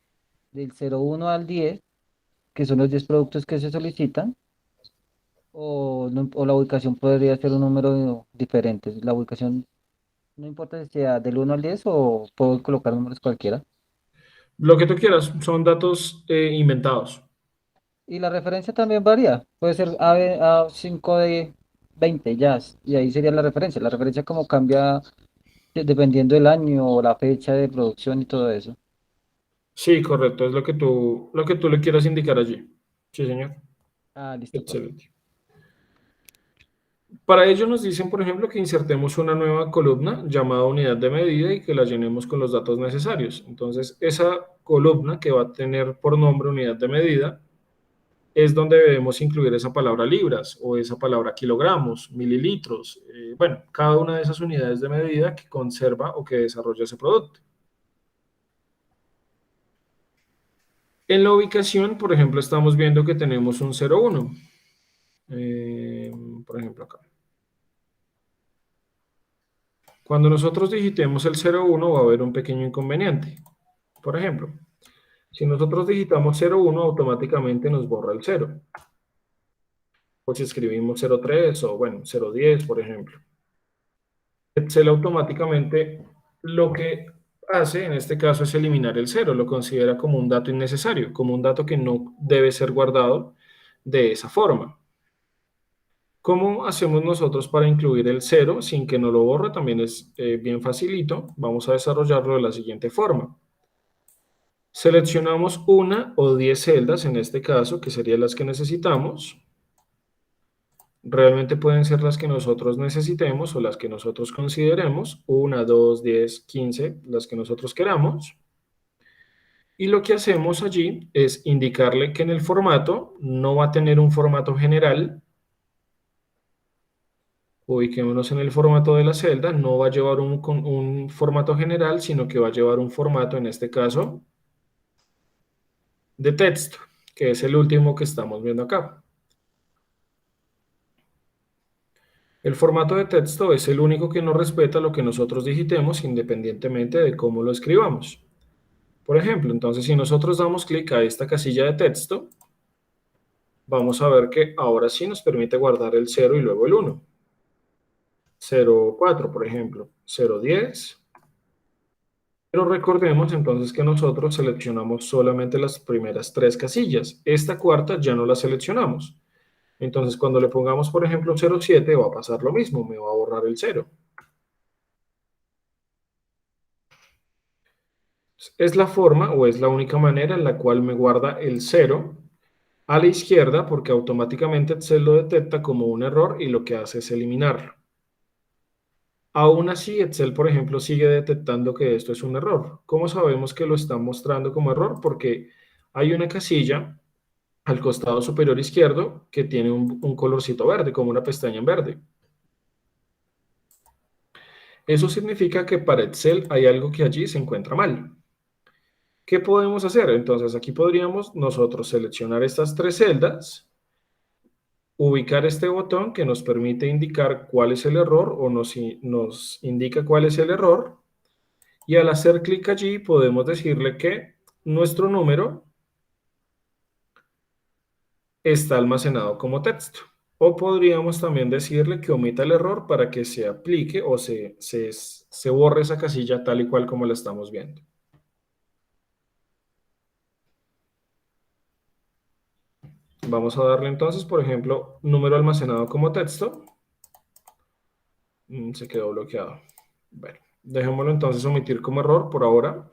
del 01 al 10, que son los 10 productos que se solicitan, o, o la ubicación podría ser un número diferente. La ubicación no importa si sea del 1 al 10 o puedo colocar números cualquiera. Lo que tú quieras, son datos inventados. Y la referencia también varía. Puede ser A5 de 20 ya. Y ahí sería la referencia. La referencia como cambia dependiendo del año o la fecha de producción y todo eso. Sí, correcto, es lo que tú le quieras indicar allí. Sí, señor. Ah, listo, profe. Excelente. Para ello nos dicen, por ejemplo, que insertemos una nueva columna llamada unidad de medida y que la llenemos con los datos necesarios. Entonces, esa columna que va a tener por nombre unidad de medida es donde debemos incluir esa palabra libras o esa palabra kilogramos, mililitros, bueno, cada una de esas unidades de medida que conserva o que desarrolla ese producto. En la ubicación, por ejemplo, estamos viendo que tenemos un 01. Por ejemplo, acá. Cuando nosotros digitemos el 01 va a haber un pequeño inconveniente. Por ejemplo, si nosotros digitamos 01, automáticamente nos borra el 0. O si escribimos 03 o bueno, 010, por ejemplo. Excel automáticamente lo que hace en este caso es eliminar el 0, lo considera como un dato innecesario, como un dato que no debe ser guardado de esa forma. ¿Cómo hacemos nosotros para incluir el 0 sin que no lo borre? También es bien facilito. Vamos a desarrollarlo de la siguiente forma. Seleccionamos una o 10 celdas, en este caso, que serían las que necesitamos. Realmente pueden ser las que nosotros necesitemos o las que nosotros consideremos. Una, 2, 10, 15, las que nosotros queramos. Y lo que hacemos allí es indicarle que en el formato no va a tener un formato general. Ubiquémonos en el formato de la celda, no va a llevar un formato general, sino que va a llevar un formato, en este caso, de texto, que es el último que estamos viendo acá. El formato de texto es el único que no respeta lo que nosotros digitemos independientemente de cómo lo escribamos. Por ejemplo, entonces si nosotros damos clic a esta casilla de texto, vamos a ver que ahora sí nos permite guardar el 0 y luego el 1. 0,4, por ejemplo, 0,10. Pero recordemos entonces que nosotros seleccionamos solamente las primeras tres casillas. Esta cuarta ya no la seleccionamos. Entonces cuando le pongamos, por ejemplo, 0,7 va a pasar lo mismo, me va a borrar el 0. Es la forma o es la única manera en la cual me guarda el 0 a la izquierda porque automáticamente Excel lo detecta como un error y lo que hace es eliminarlo. Aún así, Excel, por ejemplo, sigue detectando que esto es un error. ¿Cómo sabemos que lo está mostrando como error? Porque hay una casilla al costado superior izquierdo que tiene un colorcito verde, como una pestaña en verde. Eso significa que para Excel hay algo que allí se encuentra mal. ¿Qué podemos hacer? Entonces aquí podríamos nosotros seleccionar estas tres celdas, ubicar este botón que nos permite indicar cuál es el error o nos indica cuál es el error y al hacer clic allí podemos decirle que nuestro número está almacenado como texto. O podríamos también decirle que omita el error para que se aplique o se borre esa casilla tal y cual como la estamos viendo. Vamos a darle entonces, por ejemplo, número almacenado como texto. Se quedó bloqueado. Bueno, dejémoslo entonces omitir como error por ahora.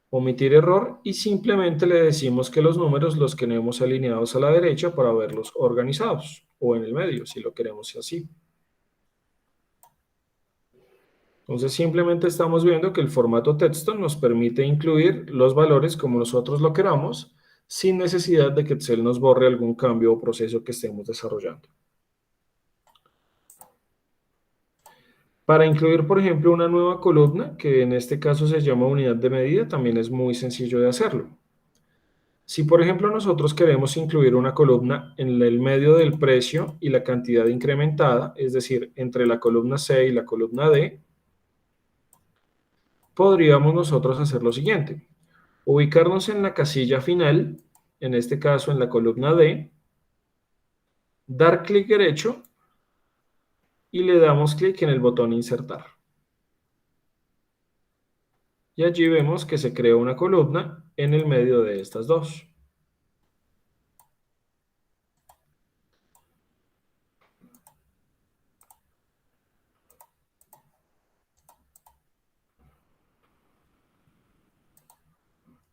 Omitir error y simplemente le decimos que los números los queremos alineados a la derecha para verlos organizados o en el medio, si lo queremos así. Entonces simplemente estamos viendo que el formato texto nos permite incluir los valores como nosotros lo queramos, sin necesidad de que Excel nos borre algún cambio o proceso que estemos desarrollando. Para incluir, por ejemplo, una nueva columna, que en este caso se llama unidad de medida, también es muy sencillo de hacerlo. Si, por ejemplo, nosotros queremos incluir una columna en el medio del precio y la cantidad incrementada, es decir, entre la columna C y la columna D, podríamos nosotros hacer lo siguiente. Ubicarnos en la casilla final, en este caso en la columna D, dar clic derecho y le damos clic en el botón insertar. Y allí vemos que se crea una columna en el medio de estas dos.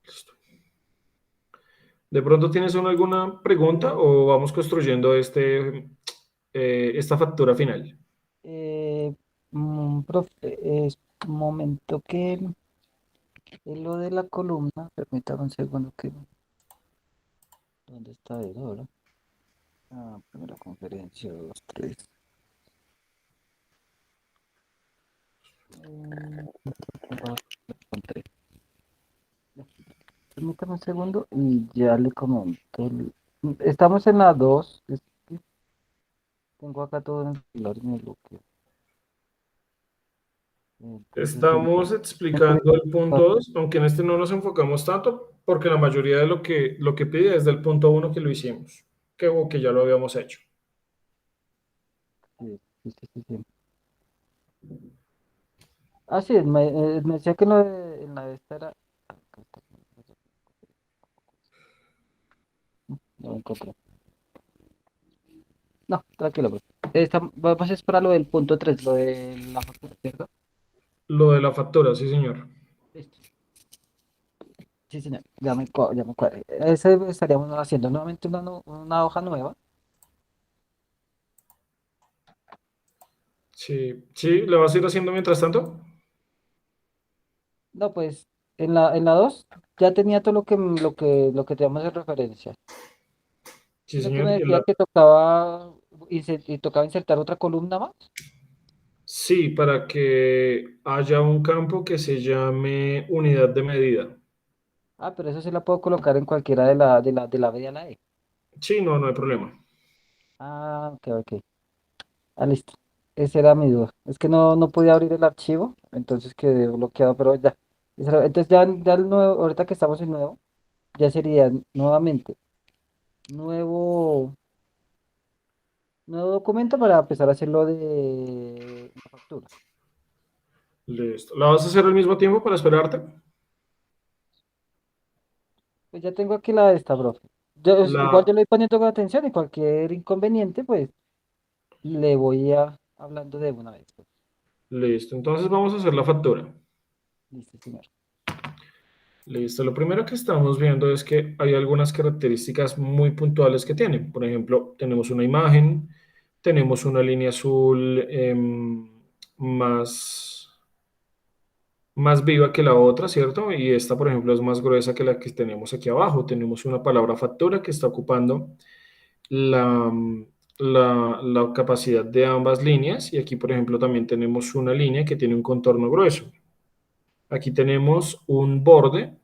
Listo. ¿De pronto tienes alguna pregunta o vamos construyendo esta factura final? Eh, Profe, es un momento que lo de la columna, permítame un segundo que, ¿dónde está eso ahora? Ah, primera conferencia, dos, tres. Lo encontré. Ya, permítame un segundo y ya le comento. Estamos en la 2. Es que tengo acá todo en el celular y me bloqueo. Entonces, Estamos explicando el punto 2, aunque en este no nos enfocamos tanto, porque la mayoría de lo que pide es del punto 1 que lo hicimos, o que ya lo habíamos hecho. sí, sí, sí, sí, sí. Ah, sí, me decía que en la de esta era. Acá está. No lo encontré. No, tranquilo, pues. Vamos a esperar lo del punto 3, lo de la factura, ¿cierto? Lo de la factura, sí, señor. Listo. Sí, señor, ya me cuadré. Ese estaríamos haciendo nuevamente una hoja nueva. Sí, sí, ¿le vas a ir haciendo mientras tanto? No, pues en la 2 ya tenía todo lo que teníamos de referencia. Sí, Sino que señor. me decía que tocaba insertar otra columna más. Sí, para que haya un campo que se llame unidad de medida. Ah, pero eso sí la puedo colocar en cualquiera de la B y a la E. Sí, no, no hay problema. Ah, ok, ok. Ah, listo. Esa era mi duda. Es que no podía abrir el archivo, entonces quedé bloqueado, pero ya. Entonces ya el nuevo, ahorita que estamos en nuevo, ya sería nuevamente nuevo, nuevo documento para empezar a hacerlo de la factura. Listo. ¿La vas a hacer al mismo tiempo para esperarte? Pues ya tengo aquí la de esta, profe. Igual yo La, le voy poniendo atención y cualquier inconveniente, pues le voy hablando de una vez, pues. listo. Entonces vamos a hacer la factura. Listo, señor. Listo. Lo primero que estamos viendo es que hay algunas características muy puntuales que tiene. Por ejemplo, tenemos una imagen, tenemos una línea azul más, más viva que la otra, ¿cierto? Y esta, por ejemplo, es más gruesa que la que tenemos aquí abajo. Tenemos una palabra factura que está ocupando la, la capacidad de ambas líneas. Y aquí, por ejemplo, también tenemos una línea que tiene un contorno grueso. Aquí tenemos un borde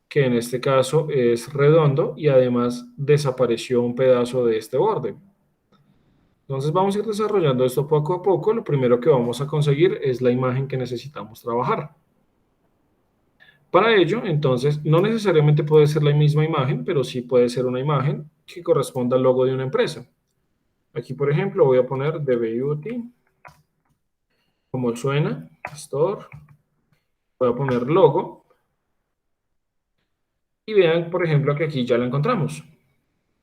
que en este caso es redondo y además desapareció un pedazo de este borde. Entonces vamos a ir desarrollando esto poco a poco. Lo primero que vamos a conseguir es la imagen que necesitamos trabajar. Para ello, entonces, no necesariamente puede ser la misma imagen, pero sí puede ser una imagen que corresponda al logo de una empresa. Aquí, por ejemplo, voy a poner The Beauty, como suena, Store. Voy a poner logo. Y vean, por ejemplo, que aquí ya la encontramos,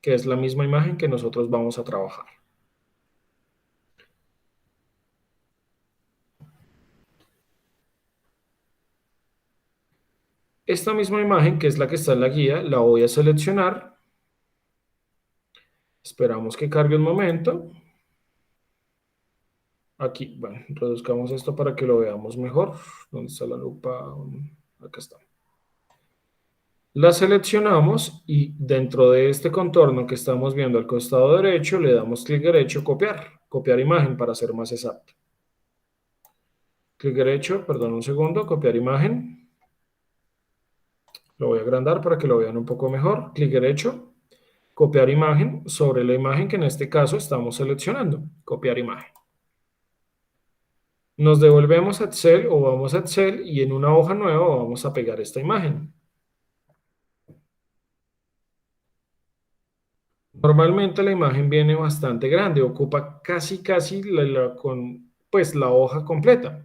que es la misma imagen que nosotros vamos a trabajar. Esta misma imagen, que es la que está en la guía, la voy a seleccionar. Esperamos que cargue un momento. Aquí, bueno, reduzcamos esto para que lo veamos mejor. ¿Dónde está la lupa? Acá está. La seleccionamos y dentro de este contorno que estamos viendo al costado derecho, le damos clic derecho, copiar imagen para ser más exacto. Clic derecho, perdón un segundo, copiar imagen. Lo voy a agrandar para que lo vean un poco mejor. Clic derecho, copiar imagen sobre la imagen que en este caso estamos seleccionando. Copiar imagen. Nos devolvemos a Excel o vamos a Excel y en una hoja nueva vamos a pegar esta imagen. Normalmente la imagen viene bastante grande, ocupa casi pues, la hoja completa.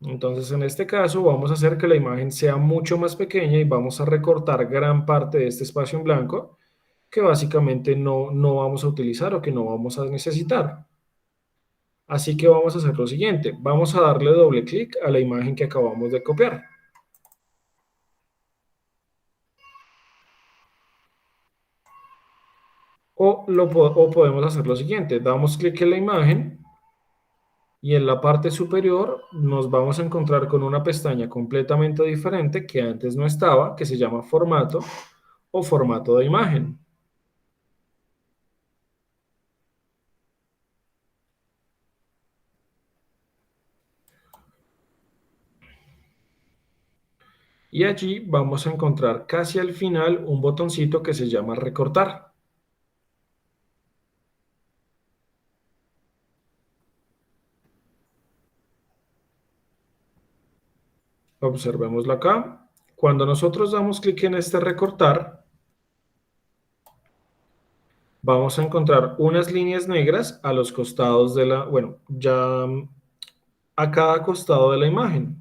Entonces en este caso vamos a hacer que la imagen sea mucho más pequeña y vamos a recortar gran parte de este espacio en blanco que básicamente no vamos a utilizar o que no vamos a necesitar. Así que vamos a hacer lo siguiente, vamos a darle doble clic a la imagen que acabamos de copiar. O podemos hacer lo siguiente, damos clic en la imagen y en la parte superior nos vamos a encontrar con una pestaña completamente diferente que antes no estaba, que se llama formato o formato de imagen. Y allí vamos a encontrar casi al final un botoncito que se llama recortar. Observémoslo acá. Cuando nosotros damos clic en este recortar, vamos a encontrar unas líneas negras a los costados de la, bueno, ya a cada costado de la imagen.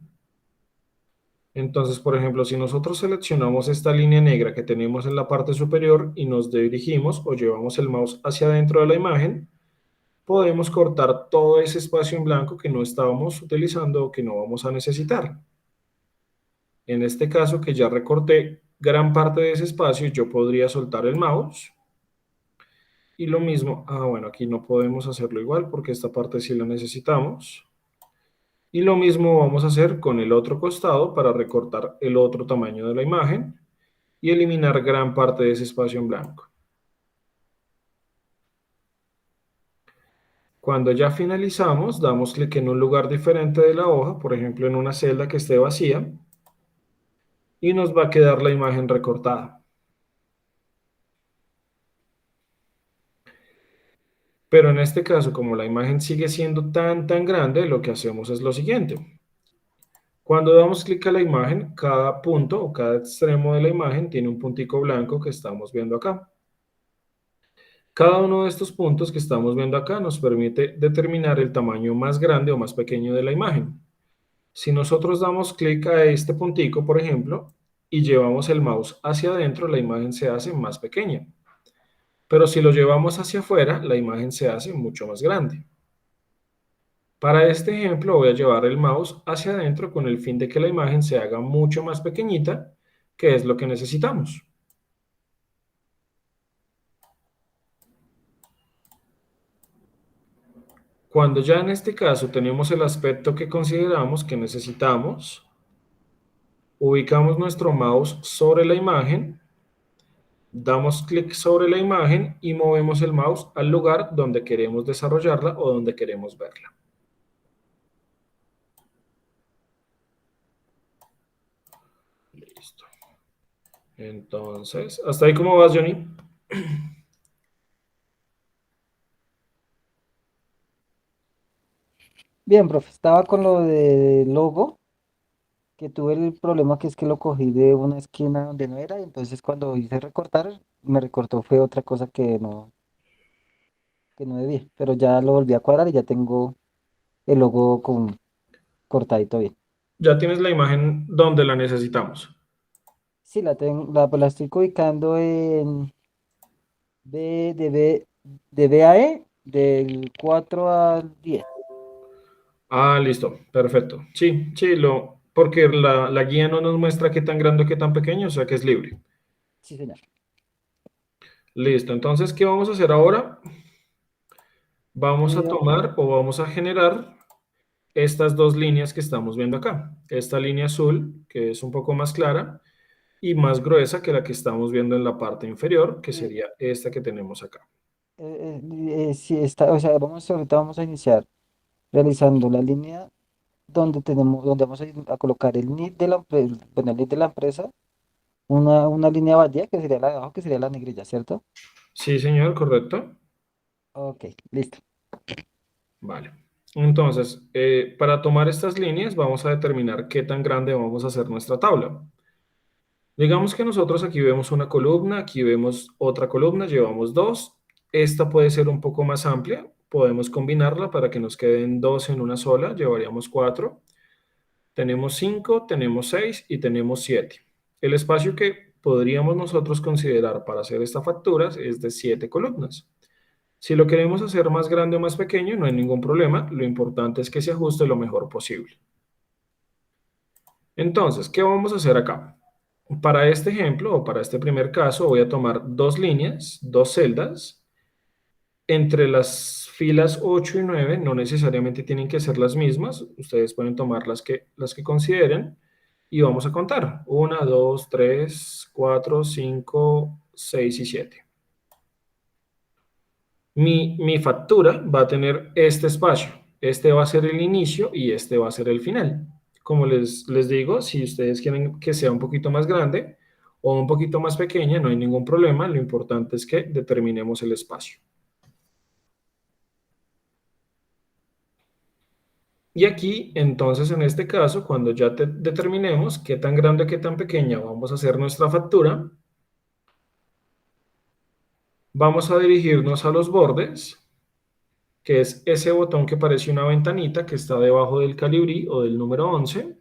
Entonces, por ejemplo, si nosotros seleccionamos esta línea negra que tenemos en la parte superior y nos dirigimos o llevamos el mouse hacia adentro de la imagen, podemos cortar todo ese espacio en blanco que no estábamos utilizando o que no vamos a necesitar. En este caso, que ya recorté gran parte de ese espacio, yo podría soltar el mouse. Y lo mismo, bueno, aquí no podemos hacerlo igual porque esta parte sí la necesitamos. Y lo mismo vamos a hacer con el otro costado para recortar el otro tamaño de la imagen y eliminar gran parte de ese espacio en blanco. Cuando ya finalizamos, damos clic en un lugar diferente de la hoja, por ejemplo en una celda que esté vacía, y nos va a quedar la imagen recortada. Pero en este caso, como la imagen sigue siendo tan grande, lo que hacemos es lo siguiente. Cuando damos clic a la imagen, cada punto o cada extremo de la imagen tiene un puntico blanco que estamos viendo acá. Cada uno de estos puntos que estamos viendo acá nos permite determinar el tamaño más grande o más pequeño de la imagen. Si nosotros damos clic a este puntico, por ejemplo, y llevamos el mouse hacia adentro, la imagen se hace más pequeña. Pero si lo llevamos hacia afuera, la imagen se hace mucho más grande. Para este ejemplo voy a llevar el mouse hacia adentro con el fin de que la imagen se haga mucho más pequeñita, que es lo que necesitamos. Cuando ya en este caso tenemos el aspecto que consideramos que necesitamos, ubicamos nuestro mouse sobre la imagen, damos clic sobre la imagen y movemos el mouse al lugar donde queremos desarrollarla o donde queremos verla. Listo. Entonces, ¿hasta ahí cómo vas, Johnny? Bien, profe, estaba con lo de logo, que tuve el problema que es que lo cogí de una esquina donde no era, y entonces cuando hice recortar, me recortó fue otra cosa que no debía, pero ya lo volví a cuadrar y ya tengo el logo con cortadito bien. Ya tienes la imagen donde la necesitamos. Sí, la estoy ubicando en B, de B a E, del 4 al 10. Ah, listo, perfecto. Sí, sí, porque la guía no nos muestra qué tan grande o qué tan pequeño, o sea que es libre. Sí, señor. Listo, entonces, ¿qué vamos a hacer ahora? Vamos a Eh, tomar o vamos a generar estas dos líneas que estamos viendo acá. Esta línea azul, que es un poco más clara y más gruesa que la que estamos viendo en la parte inferior, que eh, sería esta que tenemos acá. sí, está, o sea, ahorita vamos a iniciar realizando la línea donde vamos a colocar el NID de bueno, el NID de la empresa, una línea vacía que sería la de abajo, que sería la negrilla, ¿cierto? Sí, señor, correcto. Ok, listo. Vale. Entonces, para tomar estas líneas, vamos a determinar qué tan grande vamos a hacer nuestra tabla. Digamos que nosotros aquí vemos una columna, aquí vemos otra columna, llevamos dos. Esta puede ser un poco más amplia, podemos combinarla para que nos queden dos en una sola, llevaríamos cuatro. Tenemos cinco, tenemos seis y tenemos siete. El espacio que podríamos nosotros considerar para hacer esta factura es de 7 columnas. Si lo queremos hacer más grande o más pequeño, no hay ningún problema. Lo importante es que se ajuste lo mejor posible. Entonces, ¿qué vamos a hacer acá? Para este ejemplo o para este primer caso, voy a tomar dos líneas, dos celdas. Entre las filas 8 y 9 no necesariamente tienen que ser las mismas. Ustedes pueden tomar las que consideren y vamos a contar. 1, 2, 3, 4, 5, 6 y 7. Mi factura va a tener este espacio. Este va a ser el inicio y este va a ser el final. Como les digo, si ustedes quieren que sea un poquito más grande o un poquito más pequeña, no hay ningún problema. Lo importante es que determinemos el espacio. Y aquí, entonces, en este caso, cuando ya determinemos qué tan grande o qué tan pequeña vamos a hacer nuestra factura, vamos a dirigirnos a los bordes, que es ese botón que parece una ventanita que está debajo del colibrí o del número 11,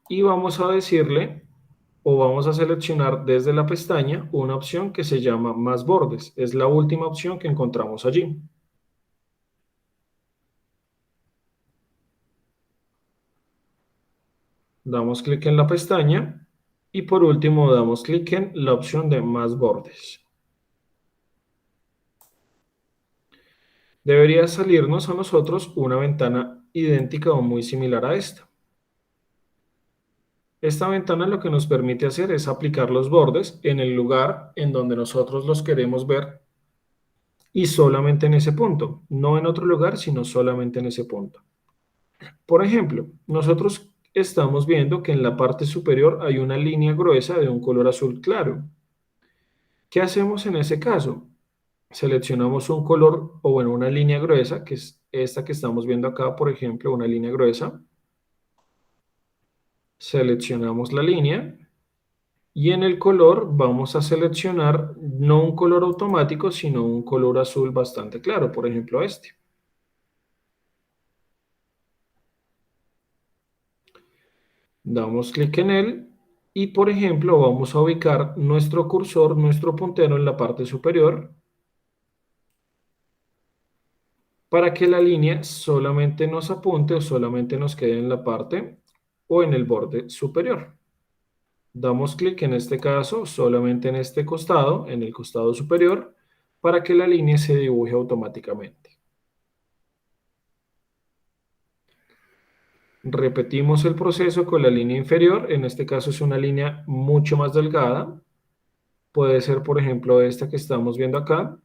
y vamos a decirle o vamos a seleccionar desde la pestaña una opción que se llama Más bordes. Es la última opción que encontramos allí. Damos clic en la pestaña y por último damos clic en la opción de Más bordes. Debería salirnos a nosotros una ventana idéntica o muy similar a esta. Esta ventana lo que nos permite hacer es aplicar los bordes en el lugar en donde nosotros los queremos ver y solamente en ese punto, no en otro lugar, sino solamente en ese punto. Por ejemplo, nosotros estamos viendo que en la parte superior hay una línea gruesa de un color azul claro. ¿Qué hacemos en ese caso? Seleccionamos un color o bueno, una línea gruesa, que es esta que estamos viendo acá, por ejemplo, una línea gruesa. Seleccionamos la línea y en el color vamos a seleccionar no un color automático, sino un color azul bastante claro, por ejemplo este. Damos clic en él y, por ejemplo, vamos a ubicar nuestro cursor, nuestro puntero en la parte superior para que la línea solamente nos apunte o solamente nos quede en la parte o en el borde superior. Damos clic en este caso solamente en este costado, en el costado superior, para que la línea se dibuje automáticamente. Repetimos el proceso con la línea inferior, en este caso es una línea mucho más delgada, puede ser por ejemplo esta que estamos viendo acá.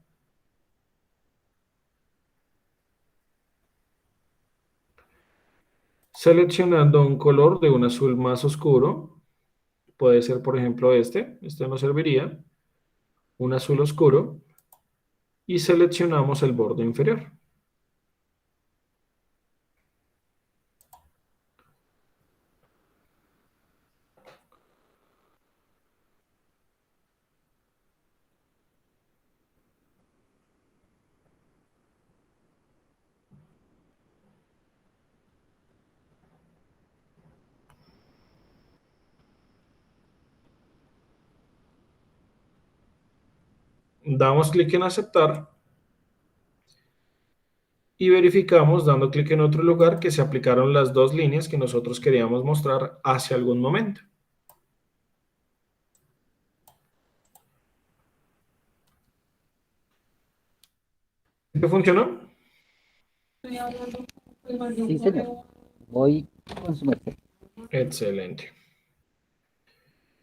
Seleccionando un color de un azul más oscuro, puede ser por ejemplo este nos serviría, un azul oscuro, y seleccionamos el borde inferior. Damos clic en aceptar y verificamos dando clic en otro lugar que se aplicaron las dos líneas que nosotros queríamos mostrar hace algún momento. ¿Qué funcionó? Sí, señor. Voy con su merced. Excelente.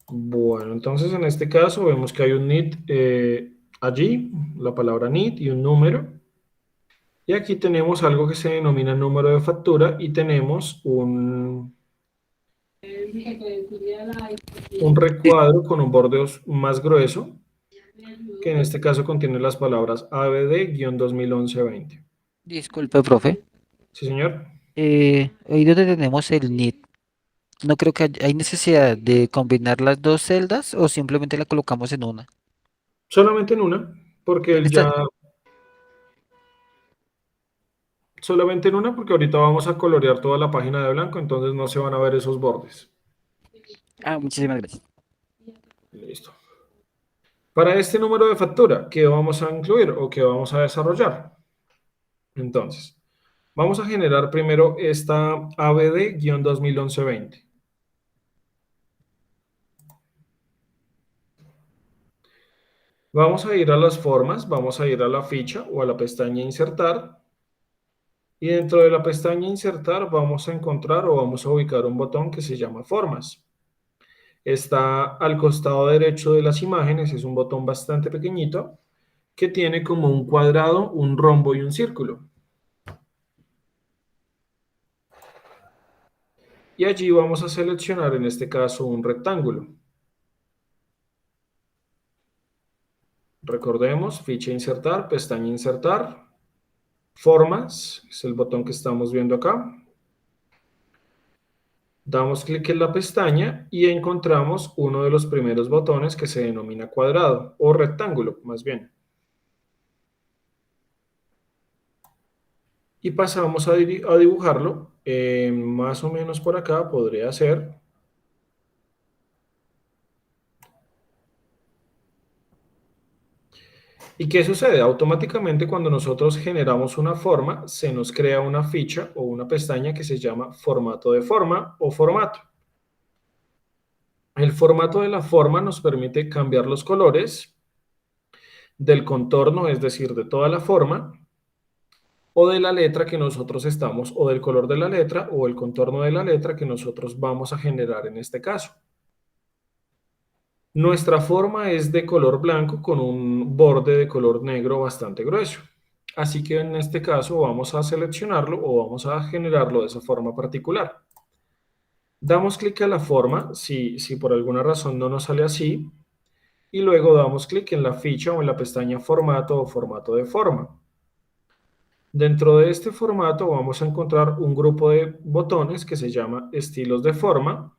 Bueno, entonces en este caso vemos que hay un NIT allí, la palabra NIT y un número. Y aquí tenemos algo que se denomina número de factura y tenemos un recuadro con un borde más grueso, que en este caso contiene las palabras ABD-2011-20. Disculpe, profe. Sí, señor. Ahí donde tenemos el NIT, no creo que hay necesidad de combinar las dos celdas o simplemente la colocamos en una. Solamente en una, porque En él esta. ya... Solamente en una, porque ahorita vamos a colorear toda la página de blanco, entonces no se van a ver esos bordes. Ah, muchísimas gracias. Listo. Para este número de factura, ¿qué vamos a incluir o qué vamos a desarrollar? Entonces, vamos a generar primero esta ABD-2011-20. Vamos a ir a las formas, vamos a ir a la ficha o a la pestaña insertar. Y dentro de la pestaña insertar vamos a encontrar o vamos a ubicar un botón que se llama formas. Está al costado derecho de las imágenes, es un botón bastante pequeñito que tiene como un cuadrado, un rombo y un círculo. Y allí vamos a seleccionar en este caso un rectángulo. Recordemos, ficha insertar, pestaña insertar, formas, es el botón que estamos viendo acá. Damos clic en la pestaña y encontramos uno de los primeros botones que se denomina cuadrado o rectángulo, más bien. Y pasamos a dibujarlo, más o menos por acá podría ser. ¿Y qué sucede? Automáticamente cuando nosotros generamos una forma, se nos crea una ficha o una pestaña que se llama formato de forma o formato. El formato de la forma nos permite cambiar los colores del contorno, es decir, de toda la forma, o de la letra que nosotros estamos, o del color de la letra, o el contorno de la letra que nosotros vamos a generar en este caso. Nuestra forma es de color blanco con un borde de color negro bastante grueso. Así que en este caso vamos a seleccionarlo o vamos a generarlo de esa forma particular. Damos clic a la forma, si por alguna razón no nos sale así, y luego damos clic en la ficha o en la pestaña formato o formato de forma. Dentro de este formato vamos a encontrar un grupo de botones que se llama estilos de forma.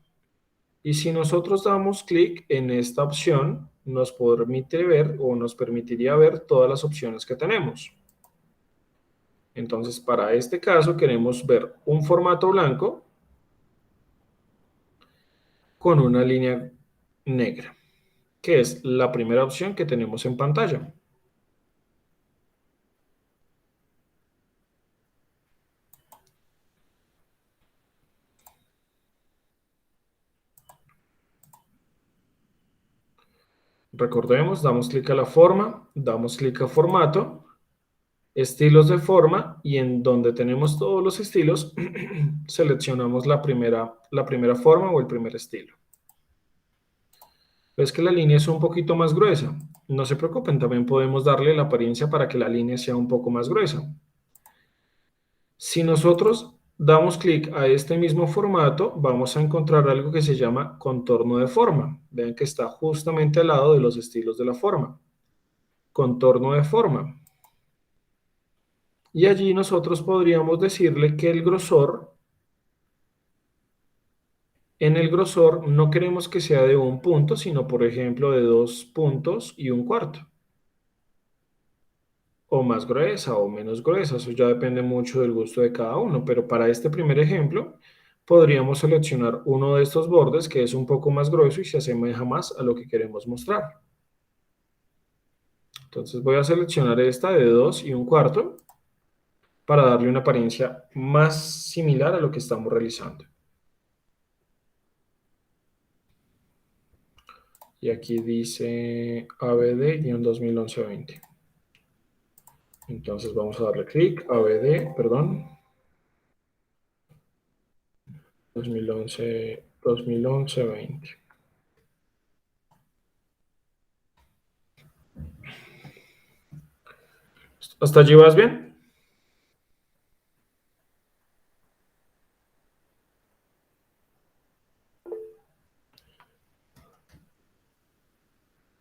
Y si nosotros damos clic en esta opción, nos permite ver o nos permitiría ver todas las opciones que tenemos. Entonces, para este caso queremos ver un formato blanco con una línea negra, que es la primera opción que tenemos en pantalla. Recordemos, damos clic a la forma, damos clic a formato, estilos de forma y en donde tenemos todos los estilos, seleccionamos la primera forma o el primer estilo. Ves que la línea es un poquito más gruesa. No se preocupen, también podemos darle la apariencia para que la línea sea un poco más gruesa. Si nosotros damos clic a este mismo formato, vamos a encontrar algo que se llama contorno de forma. Vean que está justamente al lado de los estilos de la forma. Contorno de forma. Y allí nosotros podríamos decirle que el grosor, en el grosor no queremos que sea de un punto, sino por ejemplo de 2,25 puntos. O más gruesa o menos gruesa, eso ya depende mucho del gusto de cada uno, pero para este primer ejemplo podríamos seleccionar uno de estos bordes que es un poco más grueso y se asemeja más a lo que queremos mostrar. Entonces voy a seleccionar esta de 2 1/4 para darle una apariencia más similar a lo que estamos realizando. Y aquí dice ABD-2011-20. Entonces vamos a darle clic, ABD, perdón, 2011-2020. ¿Hasta allí vas bien?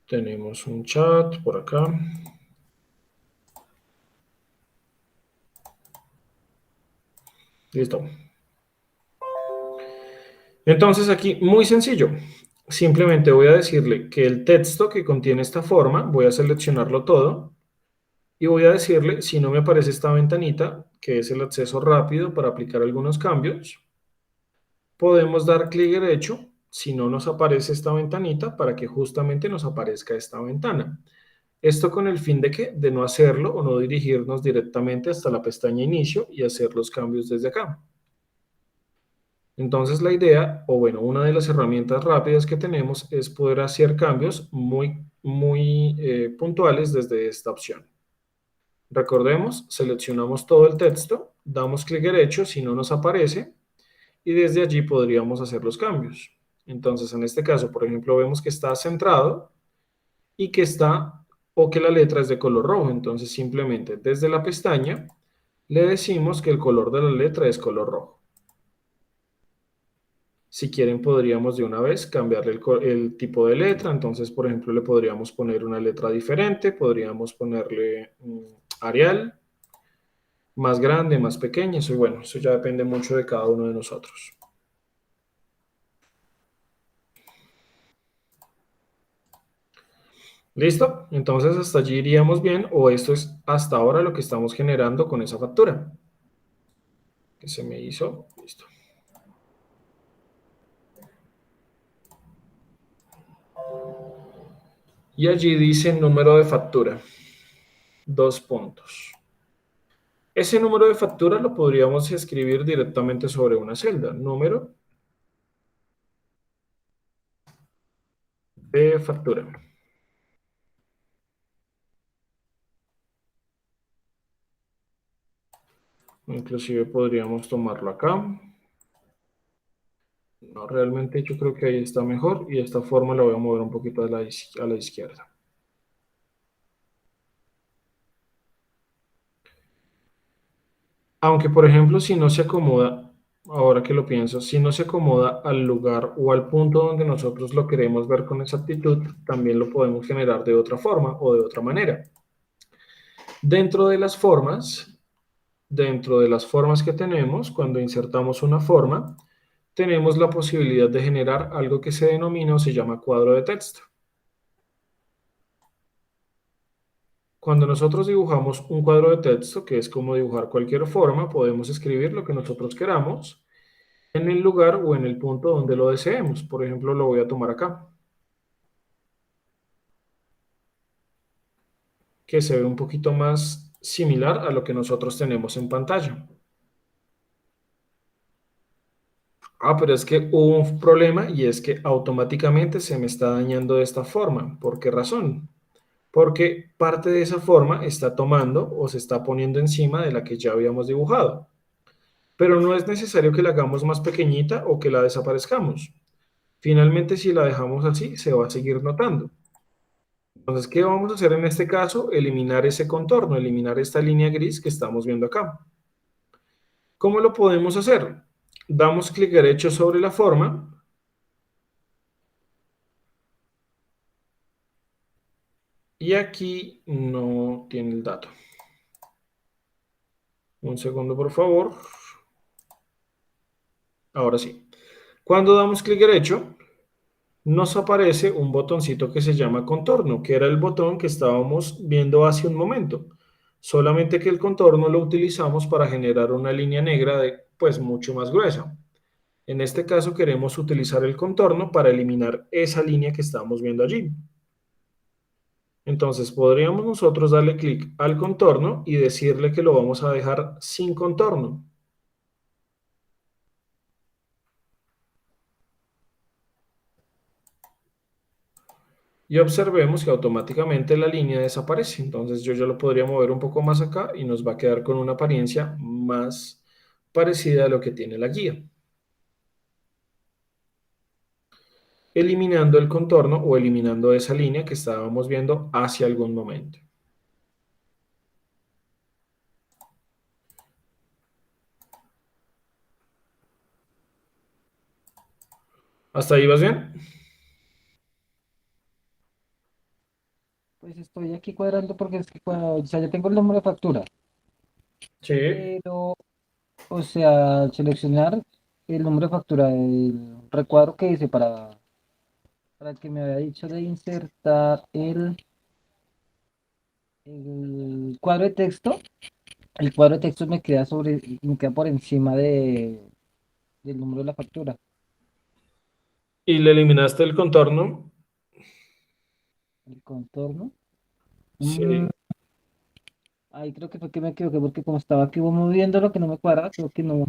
Tenemos un chat por acá. Listo. Entonces aquí, muy sencillo. Simplemente voy a decirle que el texto que contiene esta forma, voy a seleccionarlo todo y voy a decirle, si no me aparece esta ventanita, que es el acceso rápido para aplicar algunos cambios, podemos dar clic derecho si no nos aparece esta ventanita para que justamente nos aparezca esta ventana. Esto con el fin de que de no hacerlo o no dirigirnos directamente hasta la pestaña inicio y hacer los cambios desde acá. Entonces la idea, o bueno, una de las herramientas rápidas que tenemos es poder hacer cambios muy puntuales desde esta opción. Recordemos, seleccionamos todo el texto, damos clic derecho si no nos aparece y desde allí podríamos hacer los cambios. Entonces en este caso, por ejemplo, vemos que está centrado y que está o que la letra es de color rojo. Entonces simplemente desde la pestaña le decimos que el color de la letra es color rojo. Si quieren, podríamos de una vez cambiarle el tipo de letra. Entonces, por ejemplo, le podríamos poner una letra diferente. Podríamos ponerle Arial, más grande, más pequeña. Eso, bueno, eso ya depende mucho de cada uno de nosotros. ¿Listo? Entonces, hasta allí iríamos bien. O esto es hasta ahora lo que estamos generando con esa factura. Que se me hizo. Listo. Y allí dice número de factura. 2 puntos. Ese número de factura lo podríamos escribir directamente sobre una celda. Número de factura. Inclusive podríamos tomarlo acá. No, realmente yo creo que ahí está mejor y de esta forma lo voy a mover un poquito a la izquierda. Aunque, por ejemplo, si no se acomoda, ahora que lo pienso, si no se acomoda al lugar o al punto donde nosotros lo queremos ver con exactitud, también lo podemos generar de otra forma o de otra manera. Dentro de las formas, dentro de las formas que tenemos, cuando insertamos una forma, tenemos la posibilidad de generar algo que se denomina o se llama cuadro de texto. Cuando nosotros dibujamos un cuadro de texto, que es como dibujar cualquier forma, podemos escribir lo que nosotros queramos en el lugar o en el punto donde lo deseemos. Por ejemplo, lo voy a tomar acá, que se ve un poquito más similar a lo que nosotros tenemos en pantalla. Pero es que hubo un problema y es que automáticamente se me está dañando de esta forma. ¿Por qué razón? Porque parte de esa forma está tomando o se está poniendo encima de la que ya habíamos dibujado. Pero no es necesario que la hagamos más pequeñita o que la desaparezcamos. Finalmente, si la dejamos así, se va a seguir notando. Entonces, ¿qué vamos a hacer en este caso? Eliminar ese contorno, eliminar esta línea gris que estamos viendo acá. ¿Cómo lo podemos hacer? Damos clic derecho sobre la forma y aquí no tiene el dato. Un segundo, por favor. Ahora sí. Cuando damos clic derecho, nos aparece un botoncito que se llama contorno, que era el botón que estábamos viendo hace un momento. Solamente que el contorno lo utilizamos para generar una línea negra pues mucho más gruesa. En este caso queremos utilizar el contorno para eliminar esa línea que estamos viendo allí. Entonces podríamos nosotros darle clic al contorno y decirle que lo vamos a dejar sin contorno. Y observemos que automáticamente la línea desaparece. Entonces yo ya lo podría mover un poco más acá y nos va a quedar con una apariencia más parecida a lo que tiene la guía, eliminando el contorno o eliminando esa línea que estábamos viendo hacia algún momento. ¿Hasta ahí vas bien? Pues estoy aquí cuadrando porque es que o sea, yo tengo el número de factura, Sí. pero, o sea, al seleccionar el número de factura, el recuadro que hice para el que me había dicho de insertar el cuadro de texto, el cuadro de texto me queda por encima del número de la factura. Y le eliminaste el contorno. El contorno. Mm, Sí. ahí creo que fue que me equivoqué porque como estaba aquí moviendo lo que no me cuadra, creo que no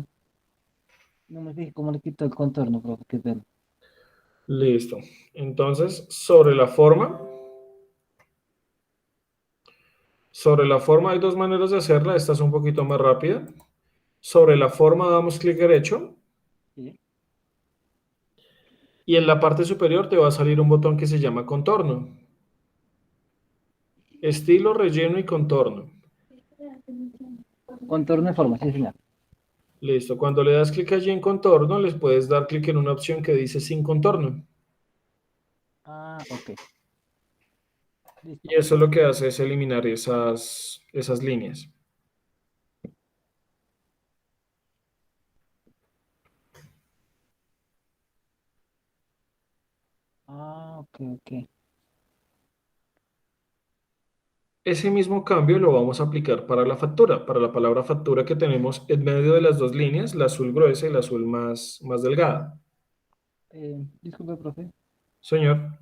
me fijé cómo le quito el contorno, creo que pena. Listo. Entonces, sobre la forma hay dos maneras de hacerla. Esta es un poquito más rápida. Sobre la forma damos clic derecho Sí. y en la parte superior te va a salir un botón que se llama contorno. Estilo, relleno y contorno. Contorno de forma, sí, señor. Listo. Cuando le das clic allí en contorno, les puedes dar clic en una opción que dice sin contorno. Ah, ok. Y Listo. eso lo que hace es eliminar esas líneas. Ah, ok, ok. Ese mismo cambio lo vamos a aplicar para la factura, para la palabra factura que tenemos en medio de las dos líneas, la azul gruesa y la azul más delgada. Disculpe, profe. Señor,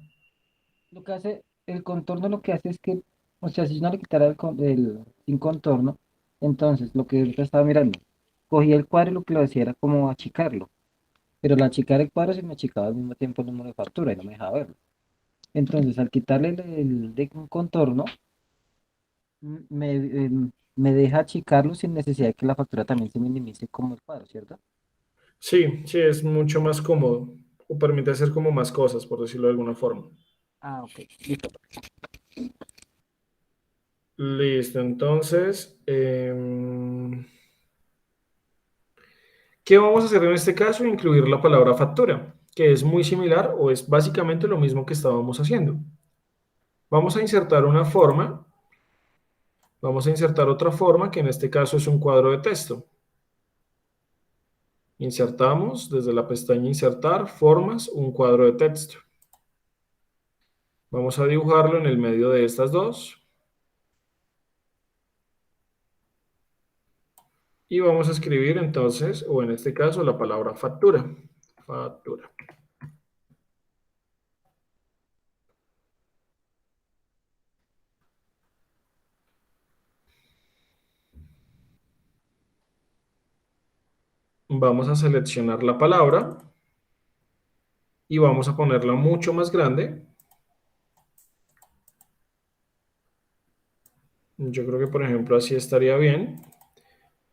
Lo que hace, el contorno lo que hace es que, o sea, si yo no le quitara el sin contorno, entonces lo que ahorita estaba mirando, cogía el cuadro y lo que lo hacía era como achicarlo. Pero al achicar el cuadro se me achicaba al mismo tiempo el número de factura y no me dejaba verlo. Entonces, al quitarle el de un contorno, me deja achicarlo sin necesidad de que la factura también se minimice como el cuadro, ¿cierto? sí, sí, es mucho más cómodo o permite hacer como más cosas, por decirlo de alguna forma. Ah, ok, listo. Listo, entonces, ¿qué vamos a hacer en este caso? Incluir la palabra factura, que es muy similar o es básicamente lo mismo que estábamos haciendo. Vamos a insertar una forma, vamos a insertar otra forma, que en este caso es un cuadro de texto. Insertamos desde la pestaña Insertar, Formas, un cuadro de texto. Vamos a dibujarlo en el medio de estas dos y vamos a escribir entonces, o en este caso, la palabra factura. Factura. Vamos a seleccionar la palabra y vamos a ponerla mucho más grande. Yo creo que, por ejemplo, así estaría bien.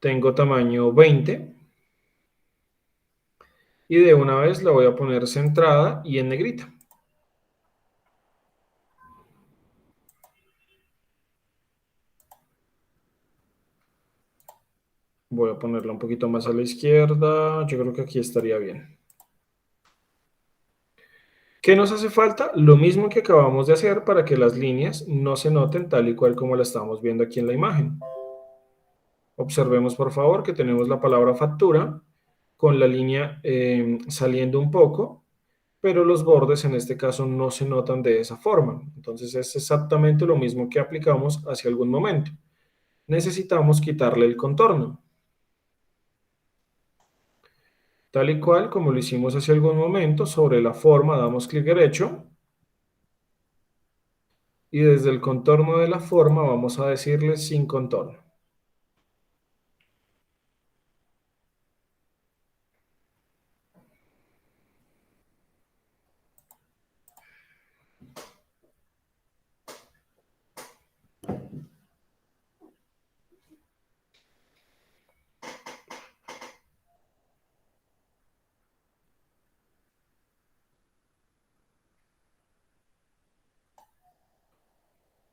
Tengo tamaño 20 y de una vez la voy a poner centrada y en negrita. Voy a ponerla un poquito más a la izquierda. Yo creo que aquí estaría bien. ¿Qué nos hace falta? Lo mismo que acabamos de hacer para que las líneas no se noten tal y cual como la estamos viendo aquí en la imagen. Observemos por favor que tenemos la palabra factura con la línea saliendo un poco, pero los bordes en este caso no se notan de esa forma. Entonces es exactamente lo mismo que aplicamos hace algún momento. Necesitamos quitarle el contorno. Tal y cual como lo hicimos hace algún momento, sobre la forma damos clic derecho y desde el contorno de la forma vamos a decirle sin contorno.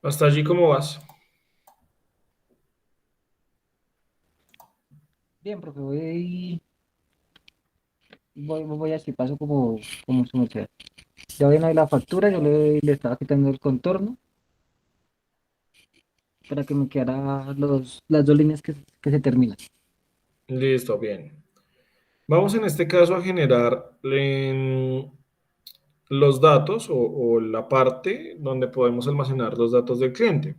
Hasta allí, ¿cómo vas? Bien, profe, voy así, paso como su merced. Ya viene ahí la factura, yo le estaba quitando el contorno para que me quedara las dos líneas que se terminan. Listo, bien. Vamos en este caso a generar los datos o la parte donde podemos almacenar los datos del cliente.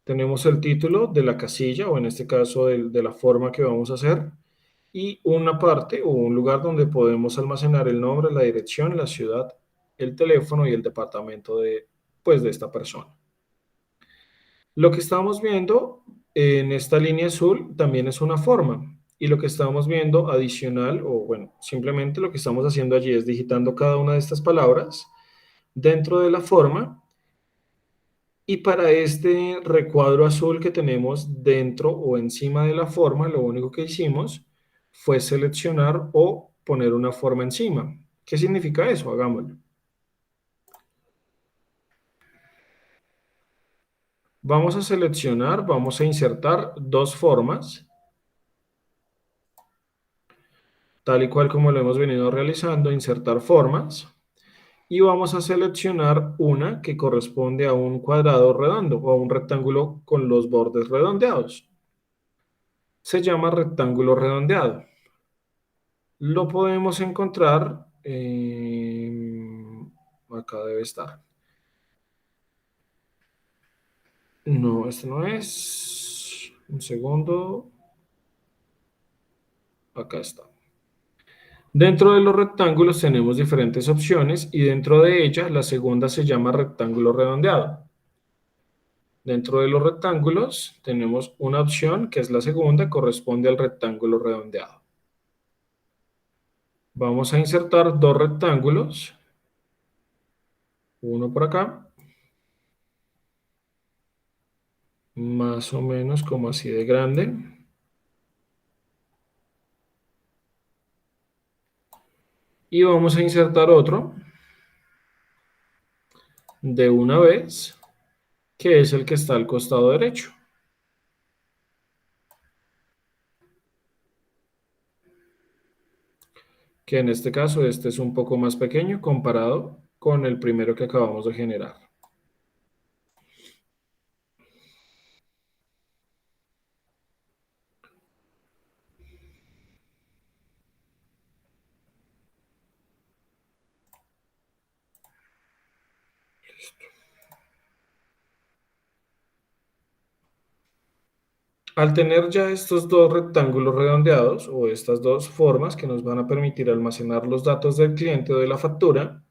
Tenemos el título de la casilla o en este caso de la forma que vamos a hacer y una parte o un lugar donde podemos almacenar el nombre, la dirección, la ciudad, el teléfono y el departamento pues, de esta persona. Lo que estamos viendo en esta línea azul también es una forma y lo que estamos viendo adicional o bueno, simplemente lo que estamos haciendo allí es digitando cada una de estas palabras dentro de la forma y para este recuadro azul que tenemos dentro o encima de la forma, lo único que hicimos fue seleccionar o poner una forma encima. ¿Qué significa eso? Hagámoslo. Vamos a seleccionar, vamos a insertar dos formas, tal y cual como lo hemos venido realizando, insertar formas, y vamos a seleccionar una que corresponde a un cuadrado redondo o a un rectángulo con los bordes redondeados. Se llama rectángulo redondeado. Lo podemos encontrar, acá debe estar. No, este no es. Un segundo. Acá está. Dentro de los rectángulos tenemos diferentes opciones y dentro de ellas la segunda se llama rectángulo redondeado. Dentro de los rectángulos tenemos una opción que es la segunda, corresponde al rectángulo redondeado. Vamos a insertar dos rectángulos, uno por acá, más o menos como así de grande, y vamos a insertar otro de una vez, que es el que está al costado derecho, que en este caso este es un poco más pequeño comparado con el primero que acabamos de generar. Al tener ya estos dos rectángulos redondeados o estas dos formas que nos van a permitir almacenar los datos del cliente o de la factura,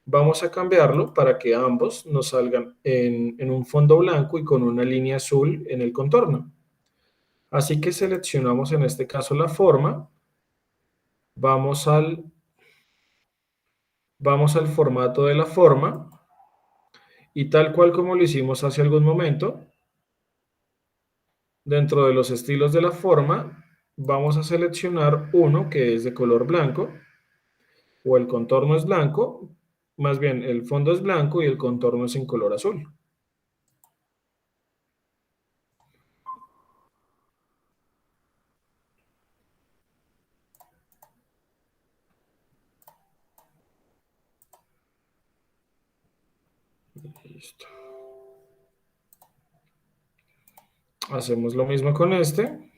vamos a cambiarlo para que ambos nos salgan en un fondo blanco y con una línea azul en el contorno. Así que seleccionamos en este caso la forma, vamos vamos al formato de la forma y tal cual como lo hicimos hace algún momento, dentro de los estilos de la forma, vamos a seleccionar uno que es de color blanco o el contorno es blanco, más bien el fondo es blanco y el contorno es en color azul. Listo. Hacemos lo mismo con este.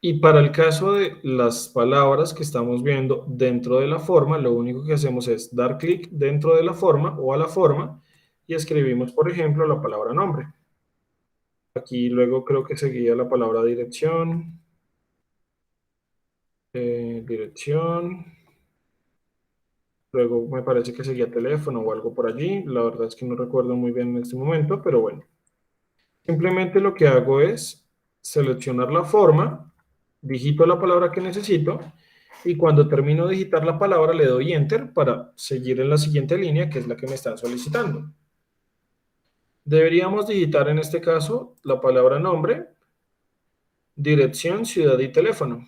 Y para el caso de las palabras que estamos viendo dentro de la forma, lo único que hacemos es dar clic dentro de la forma o a la forma y escribimos, por ejemplo, la palabra nombre. Aquí luego creo que seguía la palabra dirección, dirección. Luego me parece que seguía teléfono o algo por allí. La verdad es que no recuerdo muy bien en este momento, pero bueno. Simplemente lo que hago es seleccionar la forma, digito la palabra que necesito y cuando termino de digitar la palabra le doy Enter para seguir en la siguiente línea, que es la que me están solicitando. Deberíamos digitar en este caso la palabra nombre, dirección, ciudad y teléfono.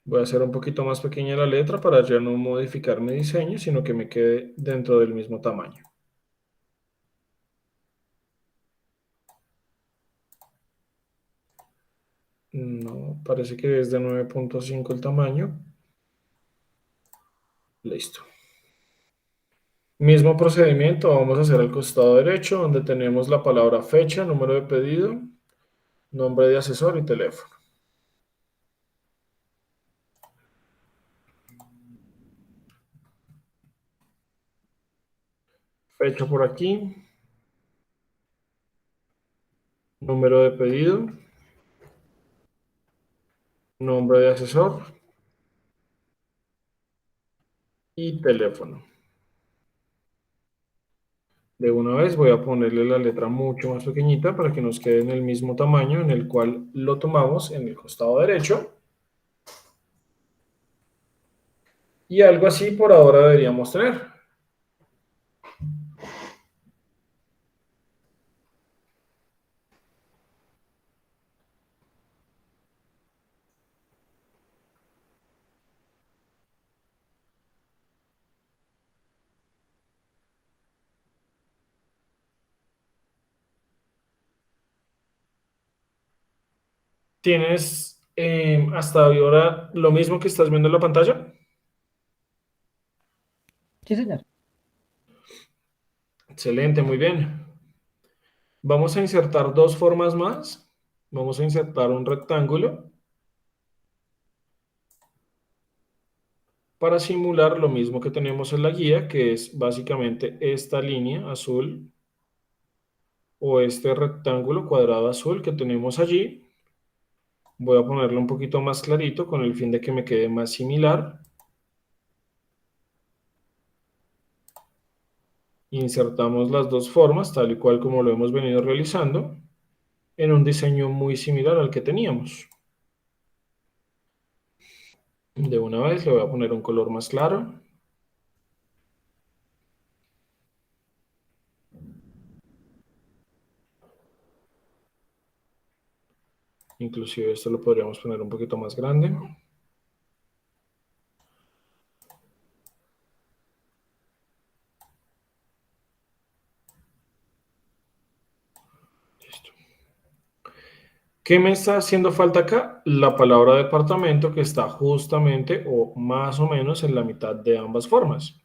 Voy a hacer un poquito más pequeña la letra para ya no modificar mi diseño, sino que me quede dentro del mismo tamaño. No, parece que es de 9.5 el tamaño. Listo. Mismo procedimiento, vamos a hacer al costado derecho, donde tenemos la palabra fecha, número de pedido, nombre de asesor y teléfono. Fecha por aquí, número de pedido, nombre de asesor y teléfono. De una vez voy a ponerle la letra mucho más pequeñita para que nos quede en el mismo tamaño en el cual lo tomamos en el costado derecho. Y algo así por ahora deberíamos tener. ¿Tienes hasta ahora lo mismo que estás viendo en la pantalla? Sí, señor. Excelente, muy bien. Vamos a insertar dos formas más. Vamos a insertar un rectángulo para simular lo mismo que tenemos en la guía, que es básicamente esta línea azul o este rectángulo cuadrado azul que tenemos allí. Voy a ponerlo un poquito más clarito con el fin de que me quede más similar. Insertamos las dos formas, tal y cual como lo hemos venido realizando, en un diseño muy similar al que teníamos. De una vez le voy a poner un color más claro. Inclusive esto lo podríamos poner un poquito más grande. Listo. ¿Qué me está haciendo falta acá? La palabra departamento que está justamente o más o menos en la mitad de ambas formas.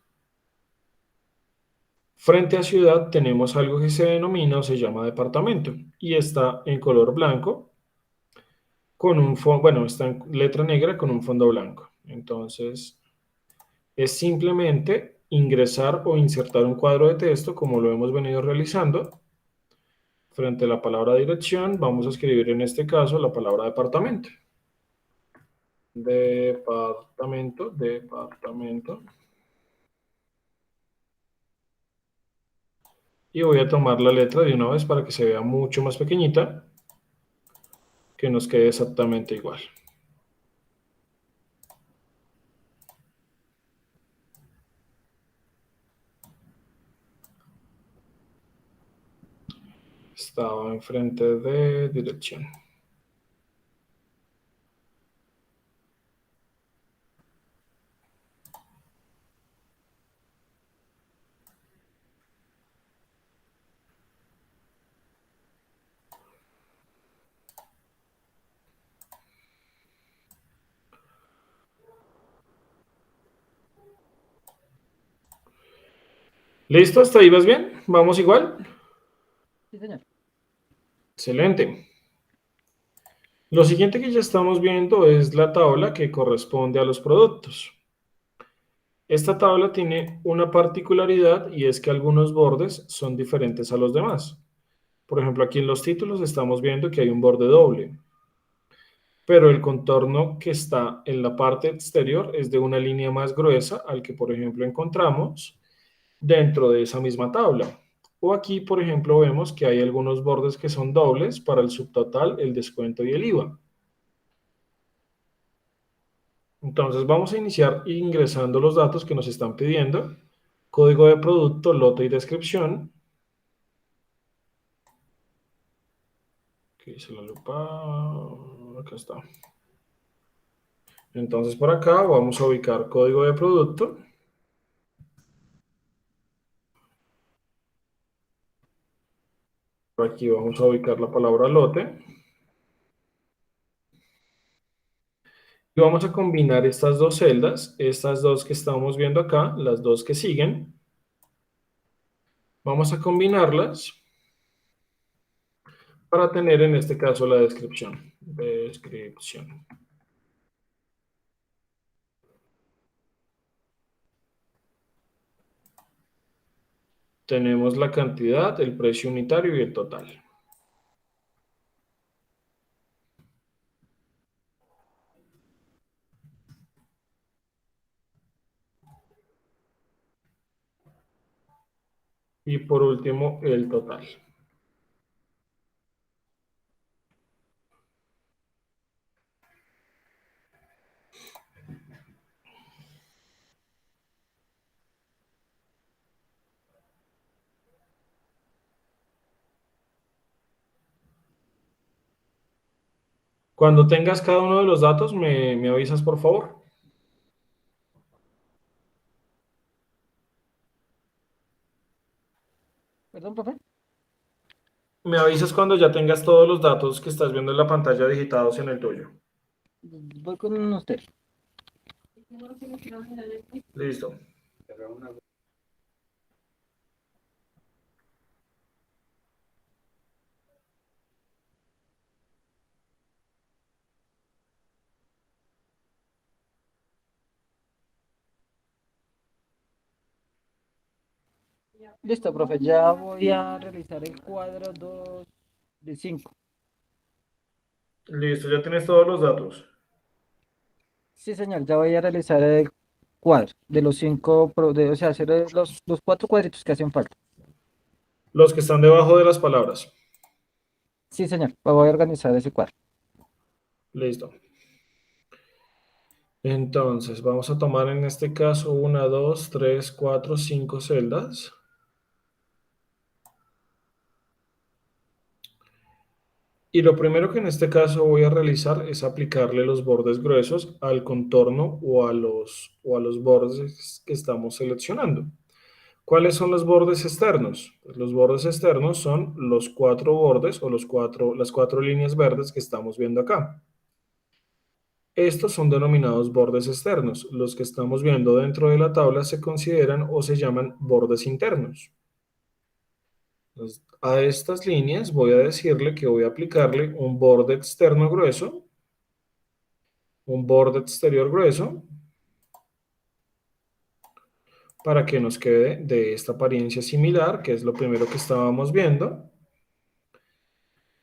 Frente a ciudad tenemos algo que se denomina o se llama departamento y está en color blanco con un fondo, bueno, está en letra negra con un fondo blanco. Entonces, es simplemente ingresar o insertar un cuadro de texto como lo hemos venido realizando. Frente a la palabra dirección, vamos a escribir en este caso la palabra departamento. Departamento, departamento. Y voy a tomar la letra de una vez para que se vea mucho más pequeñita, que nos quede exactamente igual. Estaba enfrente de dirección. ¿Listo? ¿Hasta ahí vas bien? ¿Vamos igual? Sí, señor. Excelente. Lo siguiente que ya estamos viendo es la tabla que corresponde a los productos. Esta tabla tiene una particularidad y es que algunos bordes son diferentes a los demás. Por ejemplo, aquí en los títulos estamos viendo que hay un borde doble, pero el contorno que está en la parte exterior es de una línea más gruesa al que, por ejemplo, encontramos dentro de esa misma tabla. O aquí, por ejemplo, vemos que hay algunos bordes que son dobles para el subtotal, el descuento y el IVA. Entonces vamos a iniciar ingresando los datos que nos están pidiendo. Código de producto, lote y descripción. Aquí dice la lupa. Acá está. Entonces por acá vamos a ubicar código de producto. Por aquí vamos a ubicar la palabra lote. Y vamos a combinar estas dos celdas, estas dos que estamos viendo acá, las dos que siguen. Vamos a combinarlas para tener en este caso la descripción. Descripción. Tenemos la cantidad, el precio unitario y el total. Y por último, el total. Cuando tengas cada uno de los datos, me avisas, por favor. Perdón, profe. Me avisas cuando ya tengas todos los datos que estás viendo en la pantalla digitados en el tuyo. Voy con usted. Listo. Listo, profe. Ya voy a realizar el cuadro 2 de 5. Listo, ya tienes todos los datos. Sí, señor. Ya voy a realizar el cuadro de los 5, o sea, hacer los 4 cuadritos que hacen falta. Los que están debajo de las palabras. Sí, señor. Voy a organizar ese cuadro. Listo. Entonces, vamos a tomar en este caso una, dos, tres, cuatro, cinco celdas. Y lo primero que en este caso voy a realizar es aplicarle los bordes gruesos al contorno o a los bordes que estamos seleccionando. ¿Cuáles son los bordes externos? Pues los bordes externos son los cuatro bordes o las cuatro líneas verdes que estamos viendo acá. Estos son denominados bordes externos. Los que estamos viendo dentro de la tabla se consideran o se llaman bordes internos. Entonces, a estas líneas voy a decirle que voy a aplicarle un borde externo grueso, un borde exterior grueso, para que nos quede de esta apariencia similar, que es lo primero que estábamos viendo.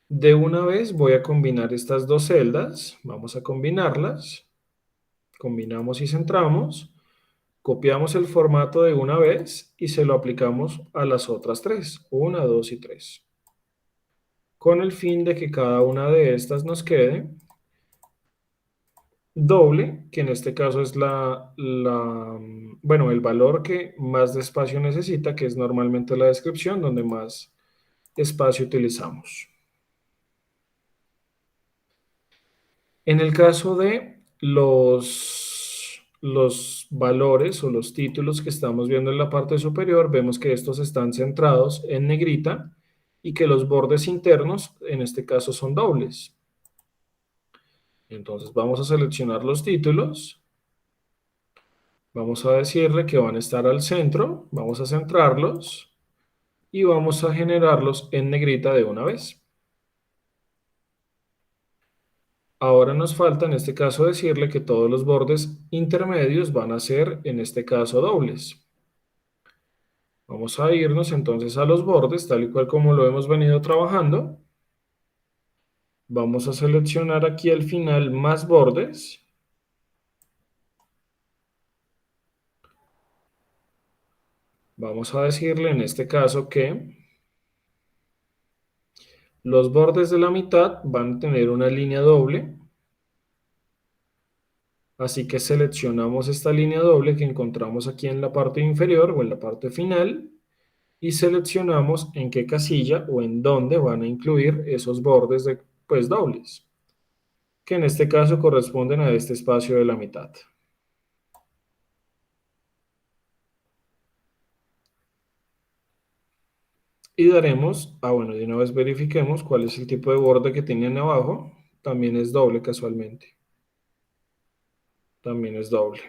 De una vez voy a combinar estas dos celdas, vamos a combinarlas, combinamos y centramos, copiamos el formato de una vez y se lo aplicamos a las otras tres, una, dos y tres, con el fin de que cada una de estas nos quede doble, que en este caso es bueno, el valor que más de espacio necesita, que es normalmente la descripción, donde más espacio utilizamos. En el caso de los valores o los títulos que estamos viendo en la parte superior, vemos que estos están centrados en negrita y que los bordes internos, en este caso, son dobles. Entonces vamos a seleccionar los títulos Vamos a decirle que van a estar al centro, vamos a centrarlos y vamos a generarlos en negrita de una vez. Ahora nos falta en este caso decirle que todos los bordes intermedios van a ser en este caso dobles. Vamos a irnos entonces a los bordes, tal y cual como lo hemos venido trabajando. Vamos a seleccionar aquí al final más bordes. Vamos a decirle en este caso que los bordes de la mitad van a tener una línea doble. Así que seleccionamos esta línea doble que encontramos aquí en la parte inferior o en la parte final y seleccionamos en qué casilla o en dónde van a incluir esos bordes pues, dobles, que en este caso corresponden a este espacio de la mitad. Y daremos, bueno, de una vez verifiquemos cuál es el tipo de borde que tienen abajo. También es doble casualmente. También es doble.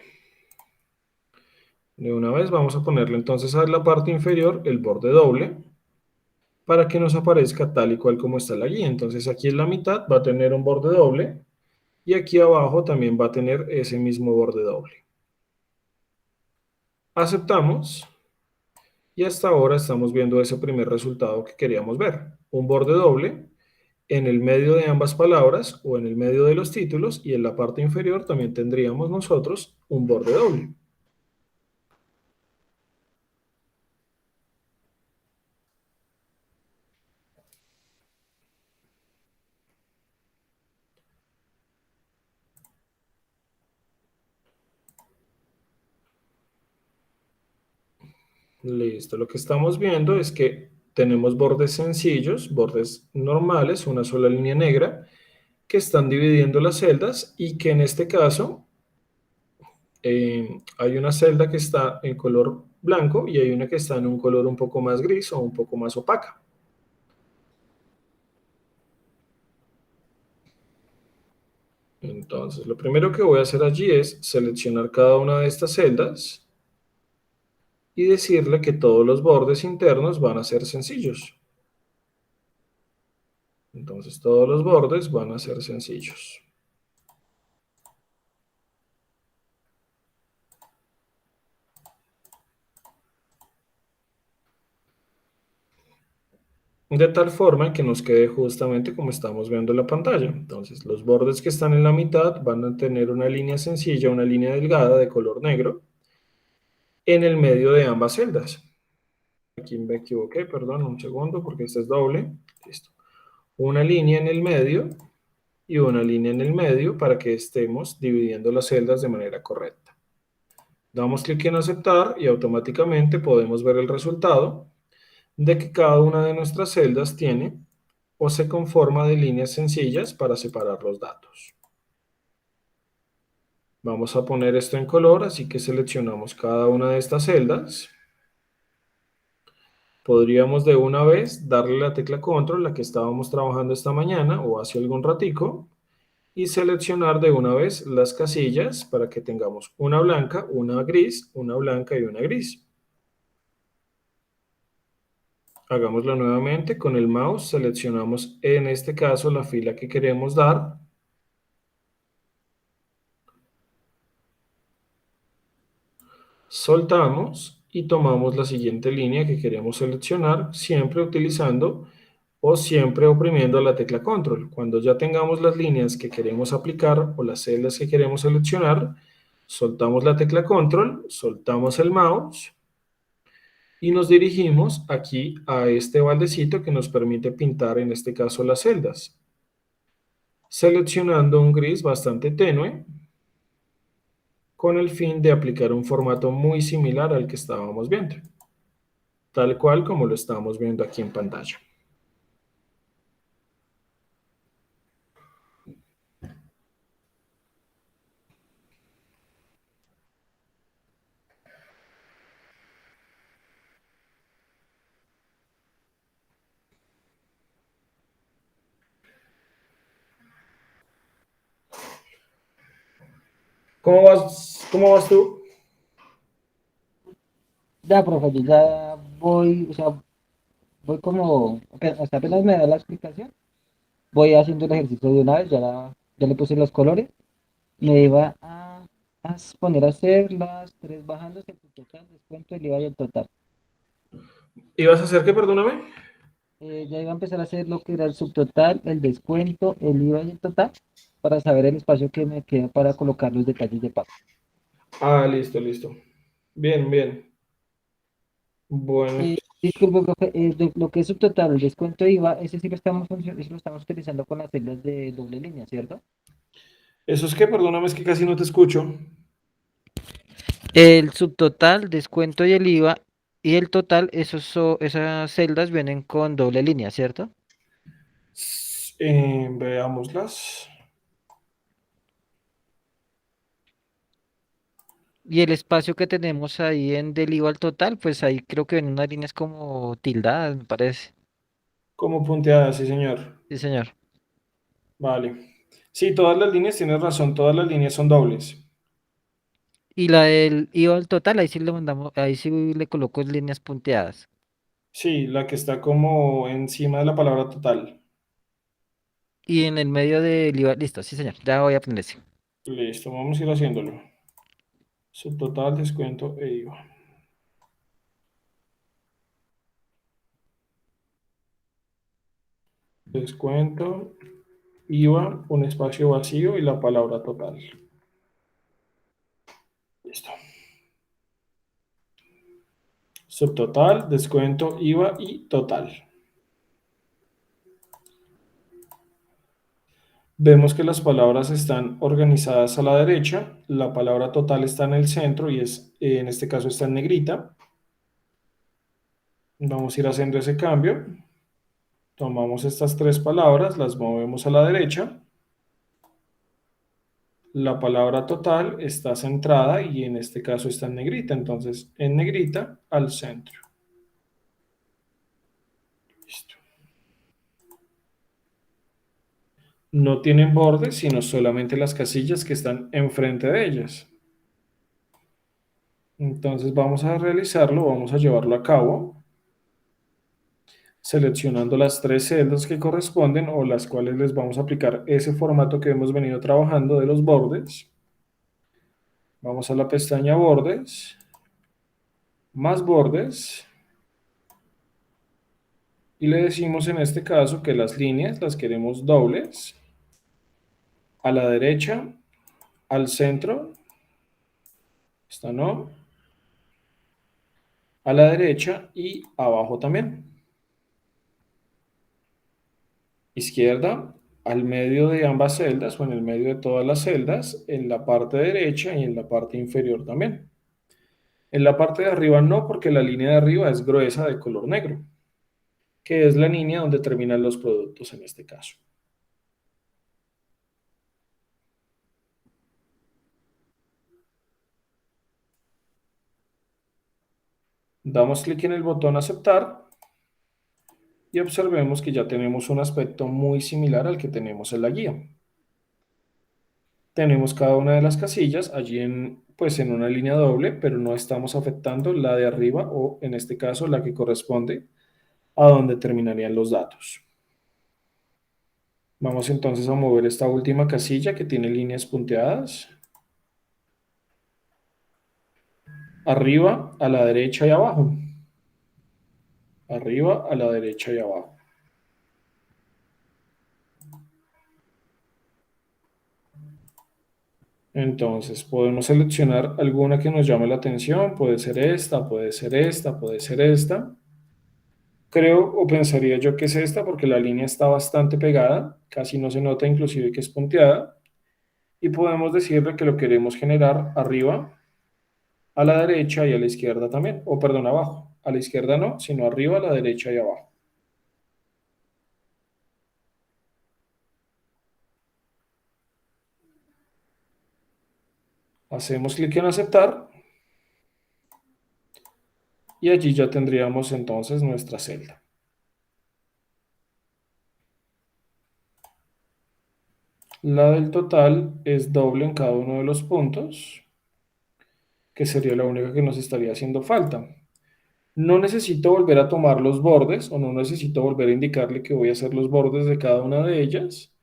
De una vez vamos a ponerle entonces a la parte inferior el borde doble para que nos aparezca tal y cual como está la guía. Entonces aquí en la mitad va a tener un borde doble y aquí abajo también va a tener ese mismo borde doble. Aceptamos y hasta ahora estamos viendo ese primer resultado que queríamos ver. Un borde doble en el medio de ambas palabras o en el medio de los títulos y en la parte inferior también tendríamos nosotros un borde doble. Listo, lo que estamos viendo es que tenemos bordes sencillos, bordes normales, una sola línea negra, que están dividiendo las celdas y que en este caso hay una celda que está en color blanco y hay una que está en un color un poco más gris o un poco más opaca. Entonces, lo primero que voy a hacer allí es seleccionar cada una de estas celdas y decirle que todos los bordes internos van a ser sencillos. Entonces, todos los bordes van a ser sencillos. De tal forma que nos quede justamente como estamos viendo en la pantalla. Entonces, los bordes que están en la mitad van a tener una línea sencilla, una línea delgada de color negro en el medio de ambas celdas. Aquí me equivoqué, perdón, un segundo, porque este es doble. Listo. Una línea en el medio y una línea en el medio para que estemos dividiendo las celdas de manera correcta. Damos clic en aceptar y automáticamente podemos ver el resultado de que cada una de nuestras celdas tiene o se conforma de líneas sencillas para separar los datos. Vamos a poner esto en color, así que seleccionamos cada una de estas celdas. Podríamos de una vez darle la tecla control, la que estábamos trabajando esta mañana o hace algún ratico, y seleccionar de una vez las casillas para que tengamos una blanca, una gris, una blanca y una gris. Hagámoslo nuevamente con el mouse, seleccionamos en este caso la fila que queremos dar. Soltamos y tomamos la siguiente línea que queremos seleccionar, siempre utilizando o siempre oprimiendo la tecla control. Cuando ya tengamos las líneas que queremos aplicar o las celdas que queremos seleccionar, soltamos la tecla control, soltamos el mouse y nos dirigimos aquí a este baldecito que nos permite pintar en este caso las celdas. Seleccionando un gris bastante tenue con el fin de aplicar un formato muy similar al que estábamos viendo, tal cual como lo estamos viendo aquí en pantalla. ¿Cómo vas tú? Ya, profe, yo ya voy, o sea, voy como, hasta apenas me da la explicación, voy haciendo el ejercicio de una vez, ya le puse los colores, me iba a poner a hacer las tres bajándose el total, descuento, el IVA y el total. ¿Y vas a hacer qué, perdóname? Ya iba a empezar a hacer lo que era el subtotal, el descuento, el IVA y el total, para saber el espacio que me queda para colocar los detalles de pago. Ah, listo, listo. Bien, bien. Bueno, Disculpe, profe, lo que es subtotal, el descuento IVA, ese sí lo estamos, ese lo estamos utilizando con las celdas de doble línea, ¿cierto? ¿eso es qué? Perdóname, es que casi no te escucho. El subtotal, descuento y el IVA y el total, esas celdas vienen con doble línea, ¿cierto? Veámoslas. Y el espacio que tenemos ahí en del IVA al total, pues ahí creo que ven unas líneas como tildadas, me parece. Como punteadas, sí, señor. Sí, señor. Vale. Sí, todas las líneas, tienes razón, todas las líneas son dobles. Y la del IVA al total, ahí sí le mandamos, ahí sí le coloco líneas punteadas. Sí, la que está como encima de la palabra total. Y en el medio del IVA, listo, sí, señor, ya voy a aprender eso. Listo, vamos a ir haciéndolo. Subtotal, descuento e IVA. Descuento, IVA, un espacio vacío y la palabra total. Listo. Subtotal, descuento, IVA y total. Vemos que las palabras están organizadas a la derecha, la palabra total está en el centro y en este caso está en negrita. Vamos a ir haciendo ese cambio. Tomamos estas tres palabras, las movemos a la derecha. La palabra total está centrada y en este caso está en negrita, entonces en negrita al centro. Listo. No tienen bordes, sino solamente las casillas que están enfrente de ellas. Entonces vamos a realizarlo, vamos a llevarlo a cabo, seleccionando las tres celdas que corresponden o las cuales les vamos a aplicar ese formato que hemos venido trabajando de los bordes. Vamos a la pestaña bordes, más bordes, y le decimos en este caso que las líneas las queremos dobles, a la derecha, al centro, esta no, a la derecha y abajo también. Izquierda, al medio de ambas celdas o en el medio de todas las celdas, en la parte derecha y en la parte inferior también. En la parte de arriba no, porque la línea de arriba es gruesa de color negro, que es la línea donde terminan los productos en este caso. Damos clic en el botón aceptar y observemos que ya tenemos un aspecto muy similar al que tenemos en la guía. Tenemos cada una de las casillas allí pues en una línea doble, pero no estamos afectando la de arriba o en este caso la que corresponde a donde terminarían los datos. Vamos entonces a mover esta última casilla que tiene líneas punteadas. Arriba, a la derecha y abajo. Arriba, a la derecha y abajo. Entonces podemos seleccionar alguna que nos llame la atención. Puede ser esta, puede ser esta, puede ser esta. Creo o pensaría yo que es esta porque la línea está bastante pegada. Casi no se nota inclusive que es punteada. Y podemos decirle que lo queremos generar arriba, a la derecha y a la izquierda también, o perdón, abajo. A la izquierda no, sino arriba, a la derecha y abajo. Hacemos clic en aceptar y allí ya tendríamos entonces nuestra celda. La del total es doble en cada uno de los puntos, que sería la única que nos estaría haciendo falta. No necesito volver a tomar los bordes o no necesito volver a indicarle que voy a hacer los bordes de cada una de ellas,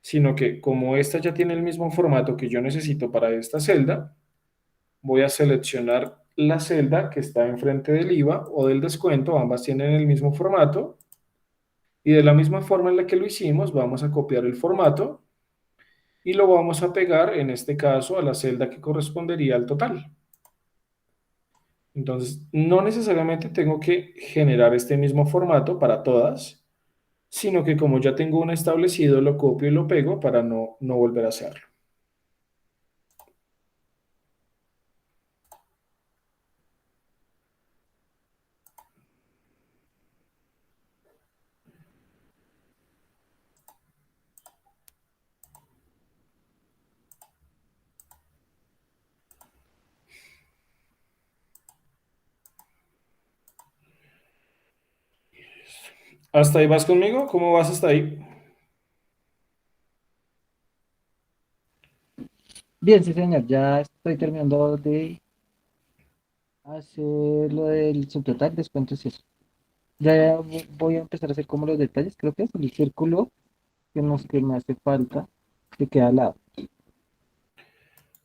sino que como esta ya tiene el mismo formato que yo necesito para esta celda, voy a seleccionar la celda que está enfrente del IVA o del descuento, ambas tienen el mismo formato, y de la misma forma en la que lo hicimos, vamos a copiar el formato y lo vamos a pegar, en este caso, a la celda que correspondería al total. Entonces, no necesariamente tengo que generar este mismo formato para todas, sino que como ya tengo uno establecido, lo copio y lo pego para no volver a hacerlo. ¿Hasta ahí vas conmigo? ¿Cómo vas hasta ahí? Bien, sí, señor, ya estoy terminando de hacer lo del subtotal, descuentos y eso. Ya voy a empezar a hacer como los detalles, creo que es el círculo que me hace falta, que queda al lado.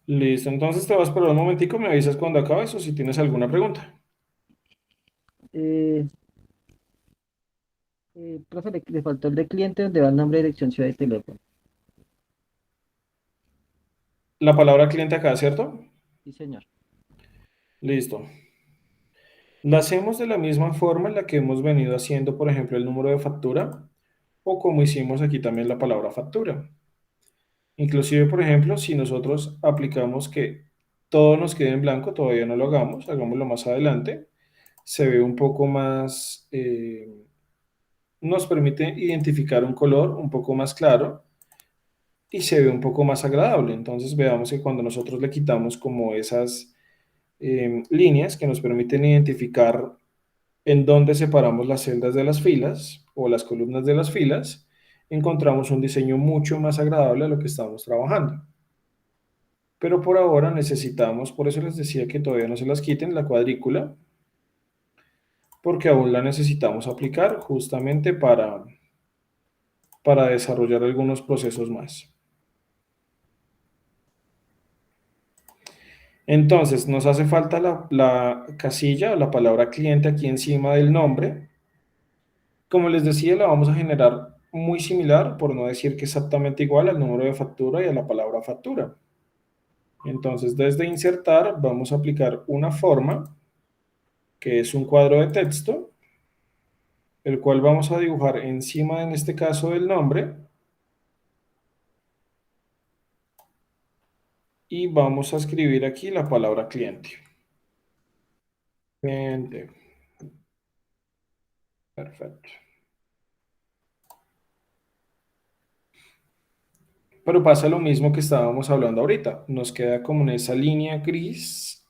Listo, entonces te vas a esperar un momentico, me avisas cuando acabes o si tienes alguna pregunta. Eh, profe, le faltó el de cliente donde va el nombre, dirección, ciudad y teléfono. La palabra cliente acá, ¿cierto? Sí, señor. Listo. La hacemos de la misma forma en la que hemos venido haciendo, por ejemplo, el número de factura o como hicimos aquí también la palabra factura. Inclusive, por ejemplo, si nosotros aplicamos que todo nos quede en blanco, todavía no lo hagamos, hagámoslo más adelante, se ve un poco más, nos permite identificar un color un poco más claro y se ve un poco más agradable. Entonces veamos que cuando nosotros le quitamos como esas líneas que nos permiten identificar en dónde separamos las celdas de las filas o las columnas de las filas, encontramos un diseño mucho más agradable a lo que estamos trabajando. Pero por ahora necesitamos, por eso les decía que todavía no se las quiten, la cuadrícula, porque aún la necesitamos aplicar justamente para desarrollar algunos procesos más. Entonces, nos hace falta la casilla o la palabra cliente aquí encima del nombre. Como les decía, la vamos a generar muy similar, por no decir que exactamente igual al número de factura y a la palabra factura. Entonces, desde insertar, vamos a aplicar una forma, que es un cuadro de texto, el cual vamos a dibujar encima, en este caso, del nombre, y vamos a escribir aquí la palabra cliente. Cliente. Perfecto. Pero pasa lo mismo que estábamos hablando ahorita. Nos queda como en esa línea gris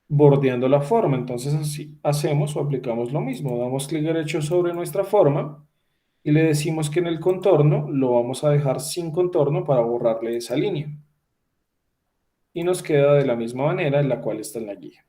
bordeando la forma. Entonces así hacemos o aplicamos lo mismo. Damos clic derecho sobre nuestra forma y le decimos que en el contorno lo vamos a dejar sin contorno para borrarle esa línea. Y nos queda de la misma manera en la cual está en la guía.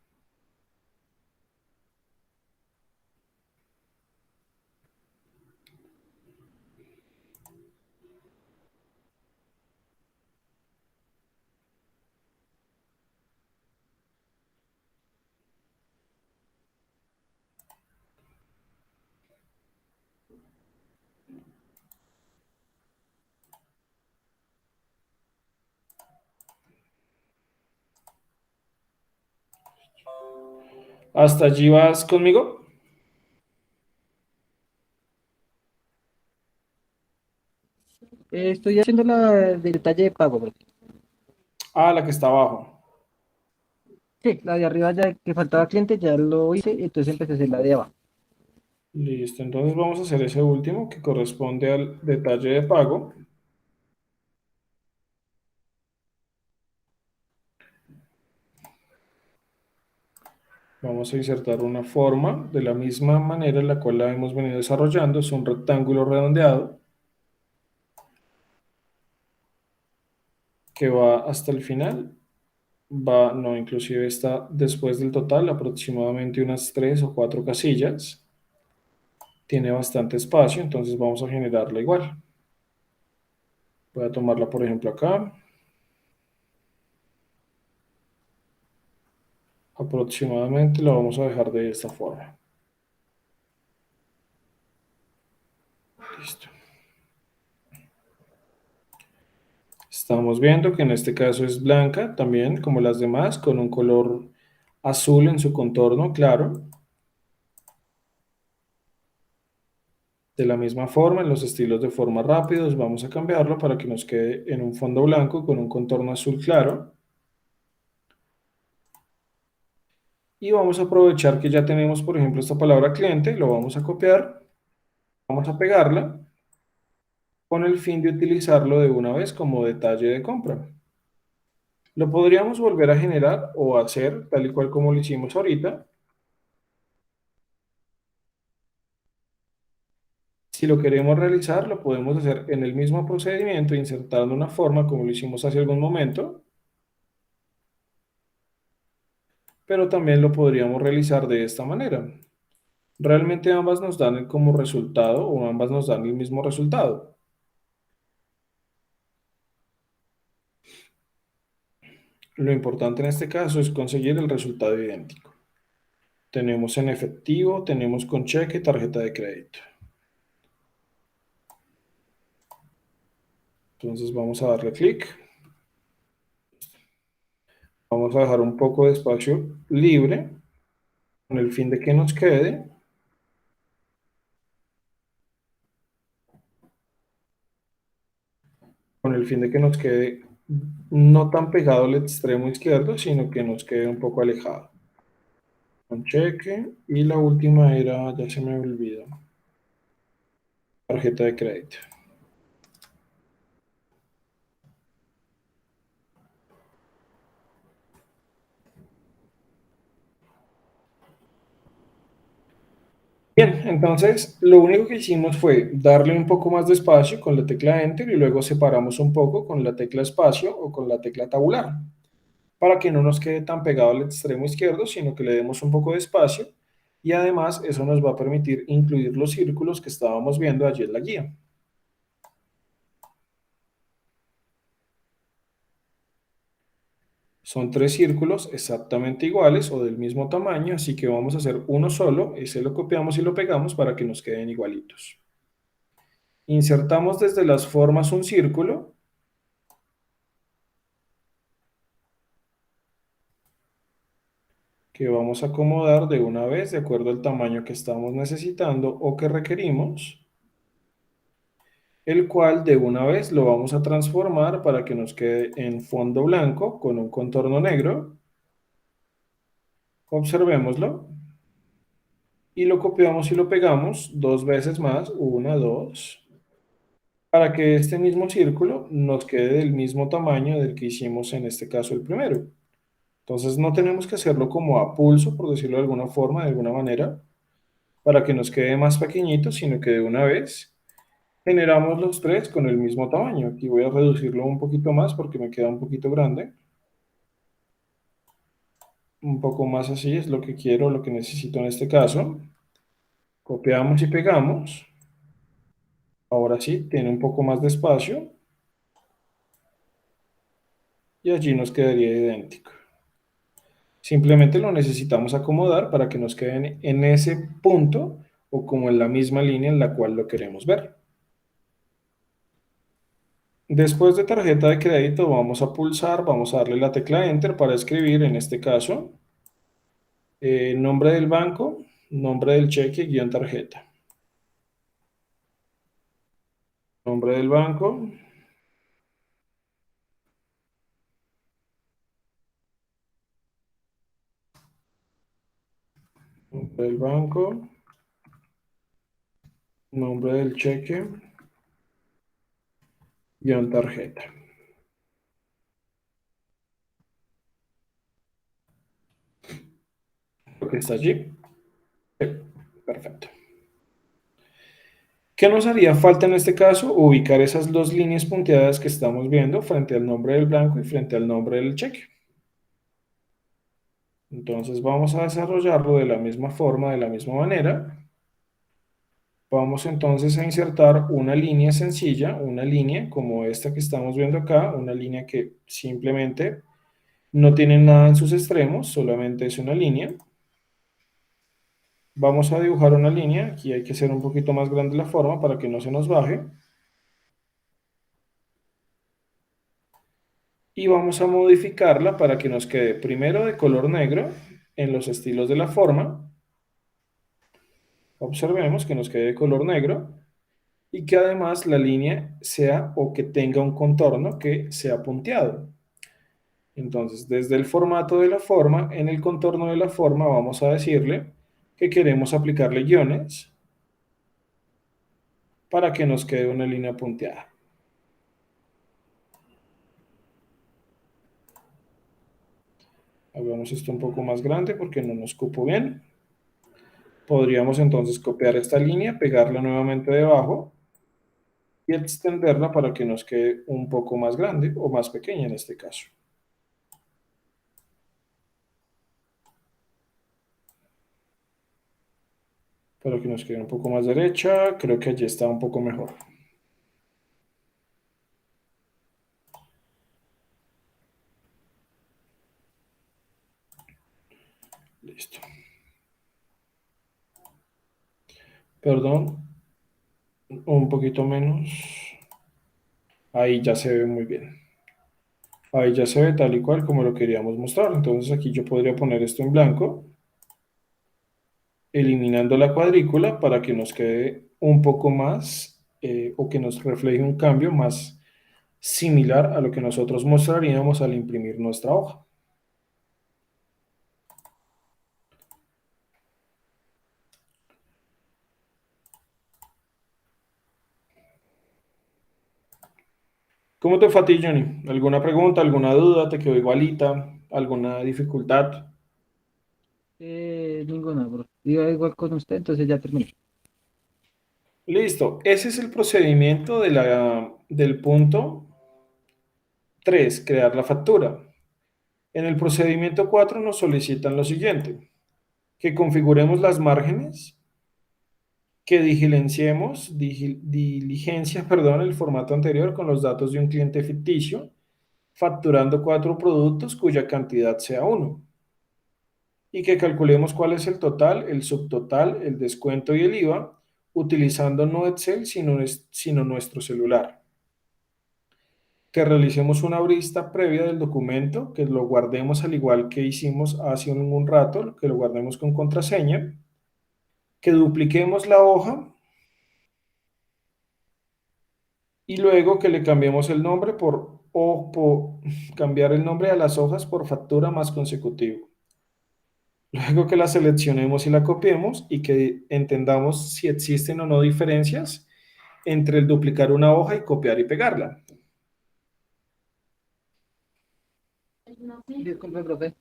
¿Hasta allí vas conmigo? Estoy haciendo la del detalle de pago, profe. Ah, la que está abajo. Sí, la de arriba ya que faltaba cliente, ya lo hice, entonces empecé a hacer la de abajo. Listo, entonces vamos a hacer ese último que corresponde al detalle de pago. Vamos a insertar una forma de la misma manera en la cual la hemos venido desarrollando. Es un rectángulo redondeado que va hasta el final no, inclusive está después del total, aproximadamente unas 3 o 4 casillas. Tiene bastante espacio, entonces vamos a generarla igual. Voy a tomarla, por ejemplo, acá. Aproximadamente la vamos a dejar de esta forma. Listo. Estamos viendo que en este caso es blanca también, como las demás, con un color azul en su contorno claro. De la misma forma, en los estilos de forma rápidos, vamos a cambiarlo para que nos quede en un fondo blanco con un contorno azul claro. Y vamos a aprovechar que ya tenemos, por ejemplo, esta palabra cliente, lo vamos a copiar, vamos a pegarla con el fin de utilizarlo de una vez como detalle de compra. Lo podríamos volver a generar o hacer tal y cual como lo hicimos ahorita. Si lo queremos realizar, lo podemos hacer en el mismo procedimiento, insertando una forma como lo hicimos hace algún momento, pero también lo podríamos realizar de esta manera. Realmente ambas nos dan como resultado o ambas nos dan el mismo resultado. Lo importante en este caso es conseguir el resultado idéntico. Tenemos en efectivo, tenemos con cheque, tarjeta de crédito. Entonces vamos a darle clic. Vamos a dejar un poco de espacio libre con el fin de que nos quede. Con el fin de que nos quede no tan pegado al extremo izquierdo, sino que nos quede un poco alejado. Con cheque. Y la última era, ya se me olvidó, tarjeta de crédito. Bien, entonces lo único que hicimos fue darle un poco más de espacio con la tecla Enter y luego separamos un poco con la tecla espacio o con la tecla tabular para que no nos quede tan pegado al extremo izquierdo, sino que le demos un poco de espacio y además eso nos va a permitir incluir los círculos que estábamos viendo allí en la guía. Son 3 círculos exactamente iguales o del mismo tamaño, así que vamos a hacer uno solo, ese lo copiamos y lo pegamos para que nos queden igualitos. Insertamos desde las formas un círculo que vamos a acomodar de una vez de acuerdo al tamaño que estamos necesitando o que requerimos, el cual de una vez lo vamos a transformar para que nos quede en fondo blanco con un contorno negro. Observémoslo. Y lo copiamos y lo pegamos 2 veces más, 1, 2, para que este mismo círculo nos quede del mismo tamaño del que hicimos en este caso el primero. Entonces no tenemos que hacerlo como a pulso, por decirlo de alguna forma, de alguna manera, para que nos quede más pequeñito, sino que de una vez generamos los 3 con el mismo tamaño. Aquí voy a reducirlo un poquito más porque me queda un poquito grande. Un poco más así es lo que quiero, lo que necesito en este caso. Copiamos y pegamos. Ahora sí, tiene un poco más de espacio. Y allí nos quedaría idéntico. Simplemente lo necesitamos acomodar para que nos queden en ese punto o como en la misma línea en la cual lo queremos ver. Después de tarjeta de crédito vamos a pulsar, vamos a darle la tecla Enter para escribir, en este caso, nombre del banco, nombre del cheque, guión tarjeta. Nombre del banco, nombre del banco, nombre del cheque, guión tarjeta. Lo que está allí. Sí, perfecto. ¿Qué nos haría falta en este caso? Ubicar esas 2 líneas punteadas que estamos viendo frente al nombre del blanco y frente al nombre del cheque. Entonces vamos a desarrollarlo de la misma forma, de la misma manera. Vamos entonces a insertar una línea sencilla, una línea como esta que estamos viendo acá, una línea que simplemente no tiene nada en sus extremos, solamente es una línea. Vamos a dibujar una línea, aquí hay que hacer un poquito más grande la forma para que no se nos baje. Y vamos a modificarla para que nos quede primero de color negro en los estilos de la forma. Observemos que nos quede de color negro y que además la línea sea o que tenga un contorno que sea punteado. Entonces, desde el formato de la forma, en el contorno de la forma vamos a decirle que queremos aplicarle guiones para que nos quede una línea punteada. Hagamos esto un poco más grande porque no nos cupo bien. Podríamos entonces copiar esta línea, pegarla nuevamente debajo y extenderla para que nos quede un poco más grande o más pequeña en este caso. Para que nos quede un poco más derecha, creo que allí está un poco mejor. Listo. Perdón, un poquito menos. Ahí ya se ve muy bien. Ahí ya se ve tal y cual como lo queríamos mostrar. Entonces aquí yo podría poner esto en blanco, eliminando la cuadrícula para que nos quede un poco más o que nos refleje un cambio más similar a lo que nosotros mostraríamos al imprimir nuestra hoja. ¿Cómo te fue a ti, Johnny? ¿Alguna pregunta, alguna duda? ¿Te quedó igualita? ¿Alguna dificultad? Ninguna, bro. Iba igual con usted, entonces ya terminé. Listo. Ese es el procedimiento del punto 3, crear la factura. En el procedimiento 4 nos solicitan lo siguiente, que configuremos las márgenes, que diligencia, el formato anterior con los datos de un cliente ficticio, facturando 4 productos cuya cantidad sea uno. Y que calculemos cuál es el total, el subtotal, el descuento y el IVA, utilizando no Excel, sino nuestro celular. Que realicemos una vista previa del documento, que lo guardemos al igual que hicimos hace un rato, que lo guardemos con contraseña, que dupliquemos la hoja y luego que le cambiemos el nombre por cambiar el nombre a las hojas por factura más consecutivo. Luego que la seleccionemos y la copiemos y que entendamos si existen o no diferencias entre el duplicar una hoja y copiar y pegarla. Disculpe, profe.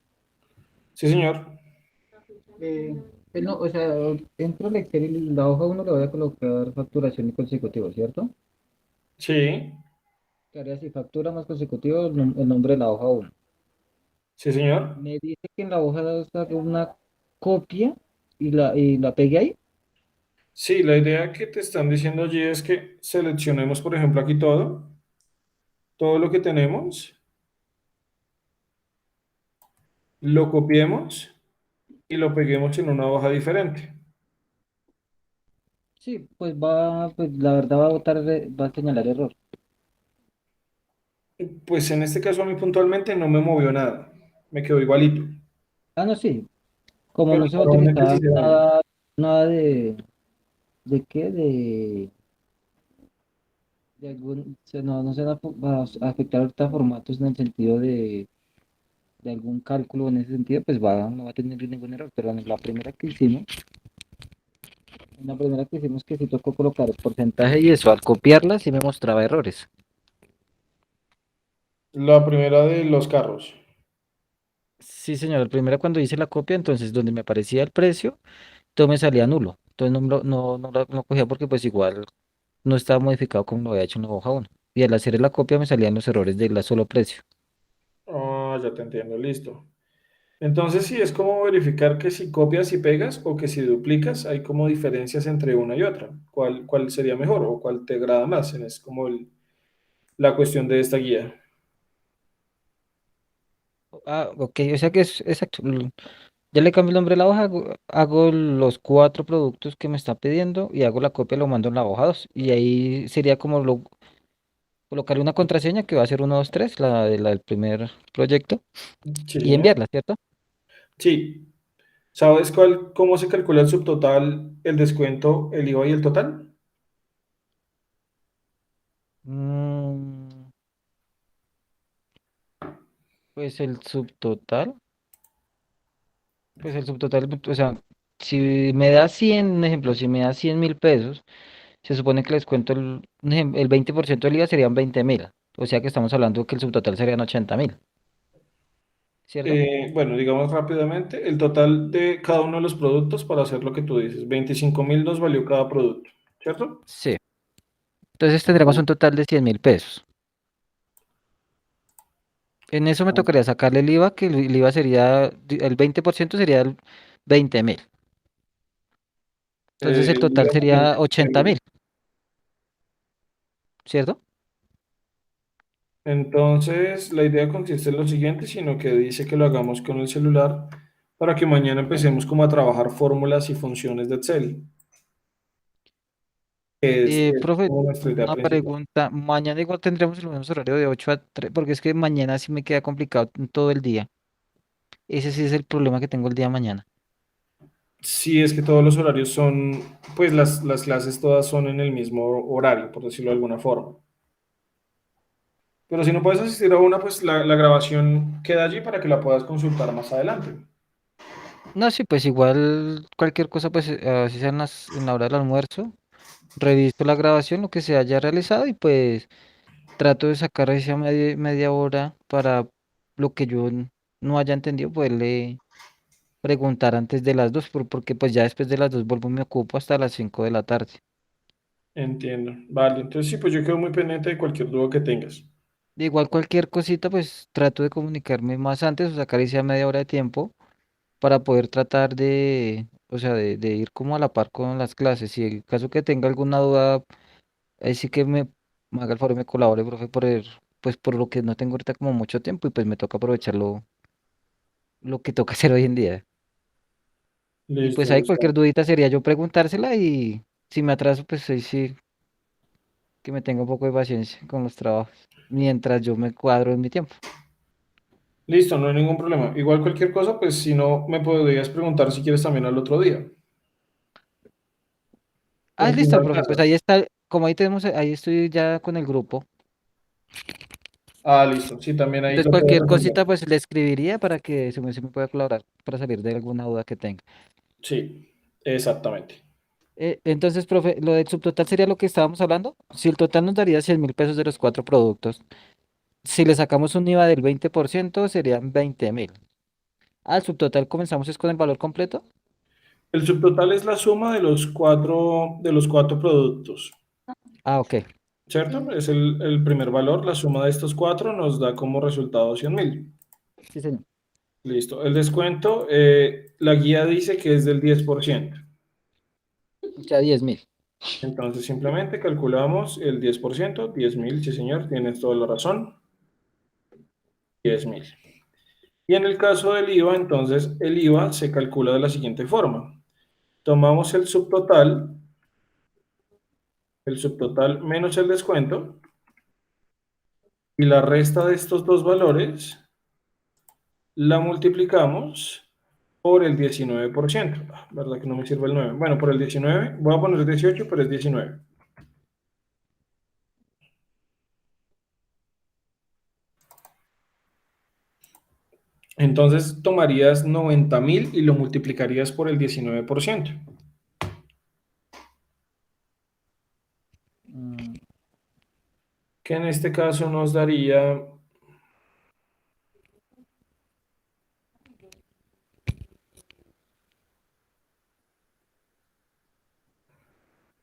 Sí, señor. Eh, no, o sea, dentro del Excel y la hoja uno le voy a colocar facturación y consecutivo, ¿cierto? Sí, Que haría así, factura más consecutivo, el nombre de la hoja uno. sí, señor. Me dice que en la hoja saque una copia y la pegue ahí. Sí, la idea que te están diciendo allí es que seleccionemos, por ejemplo, aquí todo lo que tenemos, lo copiemos y lo peguemos en una hoja diferente. Sí, pues la verdad va a va a señalar error. Pues en este caso a mí puntualmente no me movió nada, me quedó igualito, Ah, no, sí. Como pero no se va a normalmente sí utilizar se daña. nada ¿de qué? De algún, no se va a afectar ahorita formatos en el sentido de algún cálculo en ese sentido, pues no va a tener ningún error. Pero en la primera que hicimos que sí tocó colocar el porcentaje y eso, al copiarla sí me mostraba errores. La primera de los carros. Sí, señor, la primera cuando hice la copia, entonces donde me aparecía el precio, todo me salía nulo. Entonces no cogía porque pues igual no estaba modificado como lo había hecho en la hoja uno. Y al hacer la copia me salían los errores de la solo precio. Ah, ya te entiendo, listo. Entonces sí, es como verificar que si copias y pegas o que si duplicas, hay como diferencias entre una y otra. ¿Cuál sería mejor o cuál te agrada más? Es como la cuestión de esta guía. Ah, ok, o sea que es exacto. Ya le cambio el nombre a la hoja, hago los cuatro productos que me está pidiendo y hago la copia, lo mando en la hoja 2. Y ahí sería como colocarle una contraseña que va a ser 123 la del primer proyecto, Sí, y señor. enviarla, ¿cierto? Sí. ¿Sabes cómo se calcula el subtotal, el descuento, el IVA y el total? Mm, pues el subtotal, o sea, si me da 100, un ejemplo, si me da 100.000 pesos, se supone que les cuento el 20% del IVA serían 20.000. O sea que estamos hablando que el subtotal serían 80.000, ¿cierto? Bueno, digamos rápidamente, el total de cada uno de los productos para hacer lo que tú dices. 25.000 nos valió cada producto, ¿cierto? Sí. Entonces tendremos un total de 100.000 pesos. En eso me tocaría sacarle el IVA, que el IVA sería, el 20% sería el 20.000. Entonces el El total IVA también sería es 80.000, ¿cierto? Entonces, la idea consiste en lo siguiente, sino que dice que lo hagamos con el celular para que mañana empecemos como a trabajar fórmulas y funciones de Excel, que es Profe, como nuestra idea una principal. pregunta. Mañana igual tendremos el mismo horario de 8 a 3, porque es que mañana sí me queda complicado todo el día. Ese sí es el problema que tengo el día de mañana. Sí, es que todos los horarios son, pues las clases todas son en el mismo horario, por decirlo de alguna forma. Pero si no puedes asistir a una, pues la grabación queda allí para que la puedas consultar más adelante. No, sí, pues igual cualquier cosa, pues así sea en la hora del almuerzo, reviso la grabación, lo que se haya realizado y pues trato de sacar esa media hora para lo que yo no haya entendido, poderle preguntar antes de las 2, porque pues ya después de las 2 vuelvo y me ocupo hasta las 5 de la tarde. Entiendo. Vale, entonces sí, pues yo quedo muy pendiente de cualquier duda que tengas. Igual cualquier cosita, pues trato de comunicarme más antes o sacar esa media hora de tiempo para poder tratar o sea, de ir como a la par con las clases. Si en caso que tenga alguna duda, ahí sí que me haga el favor y me colabore, profe, pues por lo que no tengo ahorita como mucho tiempo y pues me toca aprovechar lo que toca hacer hoy en día. Y Listo, pues ahí Gustavo. cualquier dudita sería yo preguntársela, y si me atraso, pues ahí sí que me tenga un poco de paciencia con los trabajos, mientras yo me cuadro en mi tiempo. Listo, no hay ningún problema. Igual cualquier cosa, pues si no, me podrías preguntar si quieres también al otro día. Ah, Por si listo, no profe, pues alcanzas. ahí está, como ahí tenemos, ahí estoy ya con el grupo. Ah, listo. Sí, también ahí Entonces lo puedes cualquier resolver. cosita pues le escribiría para que se me pueda colaborar para salir de alguna duda que tenga. Sí, exactamente. Entonces, profe, lo del subtotal sería lo que estábamos hablando. Si el total nos daría 100.000 pesos de los cuatro productos, si le sacamos un IVA del 20% serían 20.000. Al subtotal comenzamos es con el valor completo. El subtotal es la suma de los cuatro productos, Ah, ok. ¿cierto? Es el primer valor. La suma de estos cuatro nos da como resultado 100.000. Sí, señor. Listo. El descuento, la guía dice que es del 10%. O sea, 10.000. Entonces simplemente calculamos el 10%, 10.000, sí señor, tienes toda la razón, 10.000. Y en el caso del IVA, entonces el IVA se calcula de la siguiente forma. Tomamos el subtotal menos el descuento, y la resta de estos dos valores la multiplicamos por el 19%. ¿Verdad que no me sirve el 9? Bueno, por el 19, voy a poner 18, pero es 19. Entonces tomarías 90.000 y lo multiplicarías por el 19%, Mm, que en este caso nos daría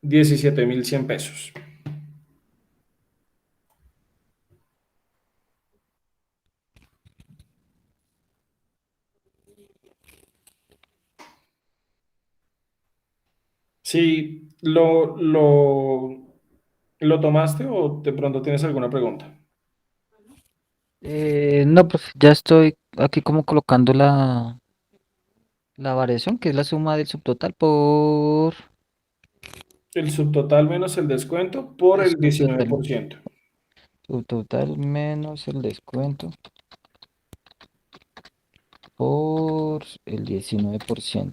17.100 pesos. Si lo tomaste o de pronto tienes alguna pregunta. No, profe, ya estoy aquí como colocando la variación, que es la suma del subtotal por El subtotal menos el descuento por el el subtotal. 19%. Subtotal menos el descuento por el 19%.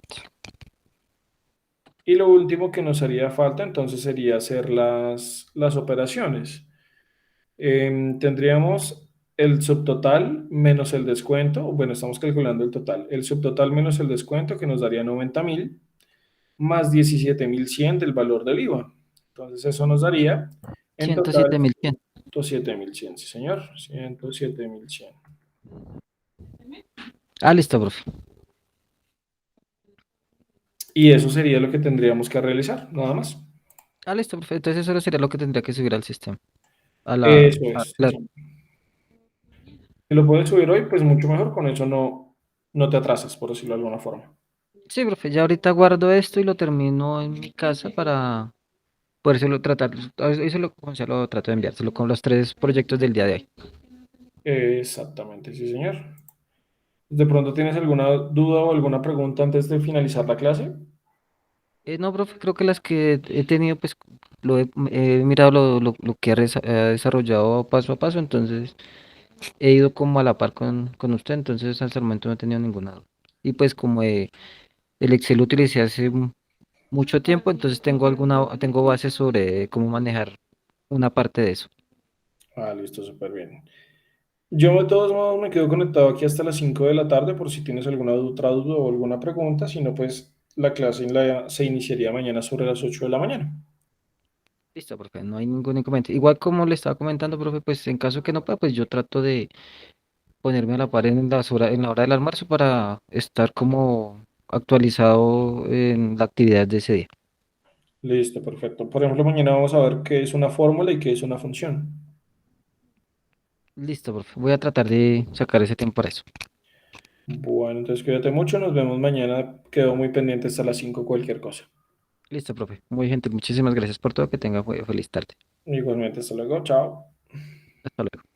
Y lo último que nos haría falta entonces sería hacer las operaciones. Tendríamos el subtotal menos el descuento. Bueno, estamos calculando el total. El subtotal menos el descuento que nos daría 90.000 más 17.100 del valor del IVA. Entonces eso nos daría en Ciento siete total mil cien. 107.100, sí señor, 107.100. Ah, listo, profe. Y eso sería lo que tendríamos que realizar, nada más. Ah, listo, profe. Entonces eso sería lo que tendría que subir al sistema. Eso A es, sí, señor. Si lo puedes subir hoy, pues mucho mejor, con eso no te atrasas, por decirlo de alguna forma. Sí, profe, ya ahorita guardo esto y lo termino en mi casa para podérselo tratar. Eso lo, como se lo trato de enviárselo con los tres proyectos del día de hoy. Exactamente, sí, señor. ¿De pronto tienes alguna duda o alguna pregunta antes de finalizar la clase? No, profe, creo que las que he tenido, pues he mirado lo que ha desarrollado paso a paso, entonces he ido como a la par con usted, entonces hasta el momento no he tenido ninguna duda. Y pues como el Excel lo utilicé hace mucho tiempo, entonces tengo bases sobre cómo manejar una parte de eso. Ah, listo, súper bien. Yo de todos modos me quedo conectado aquí hasta las 5 de la tarde por si tienes alguna otra duda o alguna pregunta. Si no, pues la clase se iniciaría mañana sobre las 8 de la mañana. Listo, profe, no hay ningún inconveniente. Igual como le estaba comentando, profe, pues en caso que no pueda, pues yo trato de ponerme a la par en la hora del almuerzo para estar como actualizado en la actividad de ese día. Listo, perfecto. Por ejemplo, mañana vamos a ver qué es una fórmula y qué es una función. Listo, profe. Voy a tratar de sacar ese tiempo para eso. Bueno, entonces cuídate mucho. Nos vemos mañana. Quedo muy pendiente hasta las 5 cualquier cosa. Listo, profe. Muy gentil. Muchísimas gracias por todo. Que tenga feliz tarde. Igualmente, hasta luego. Chao. Hasta luego.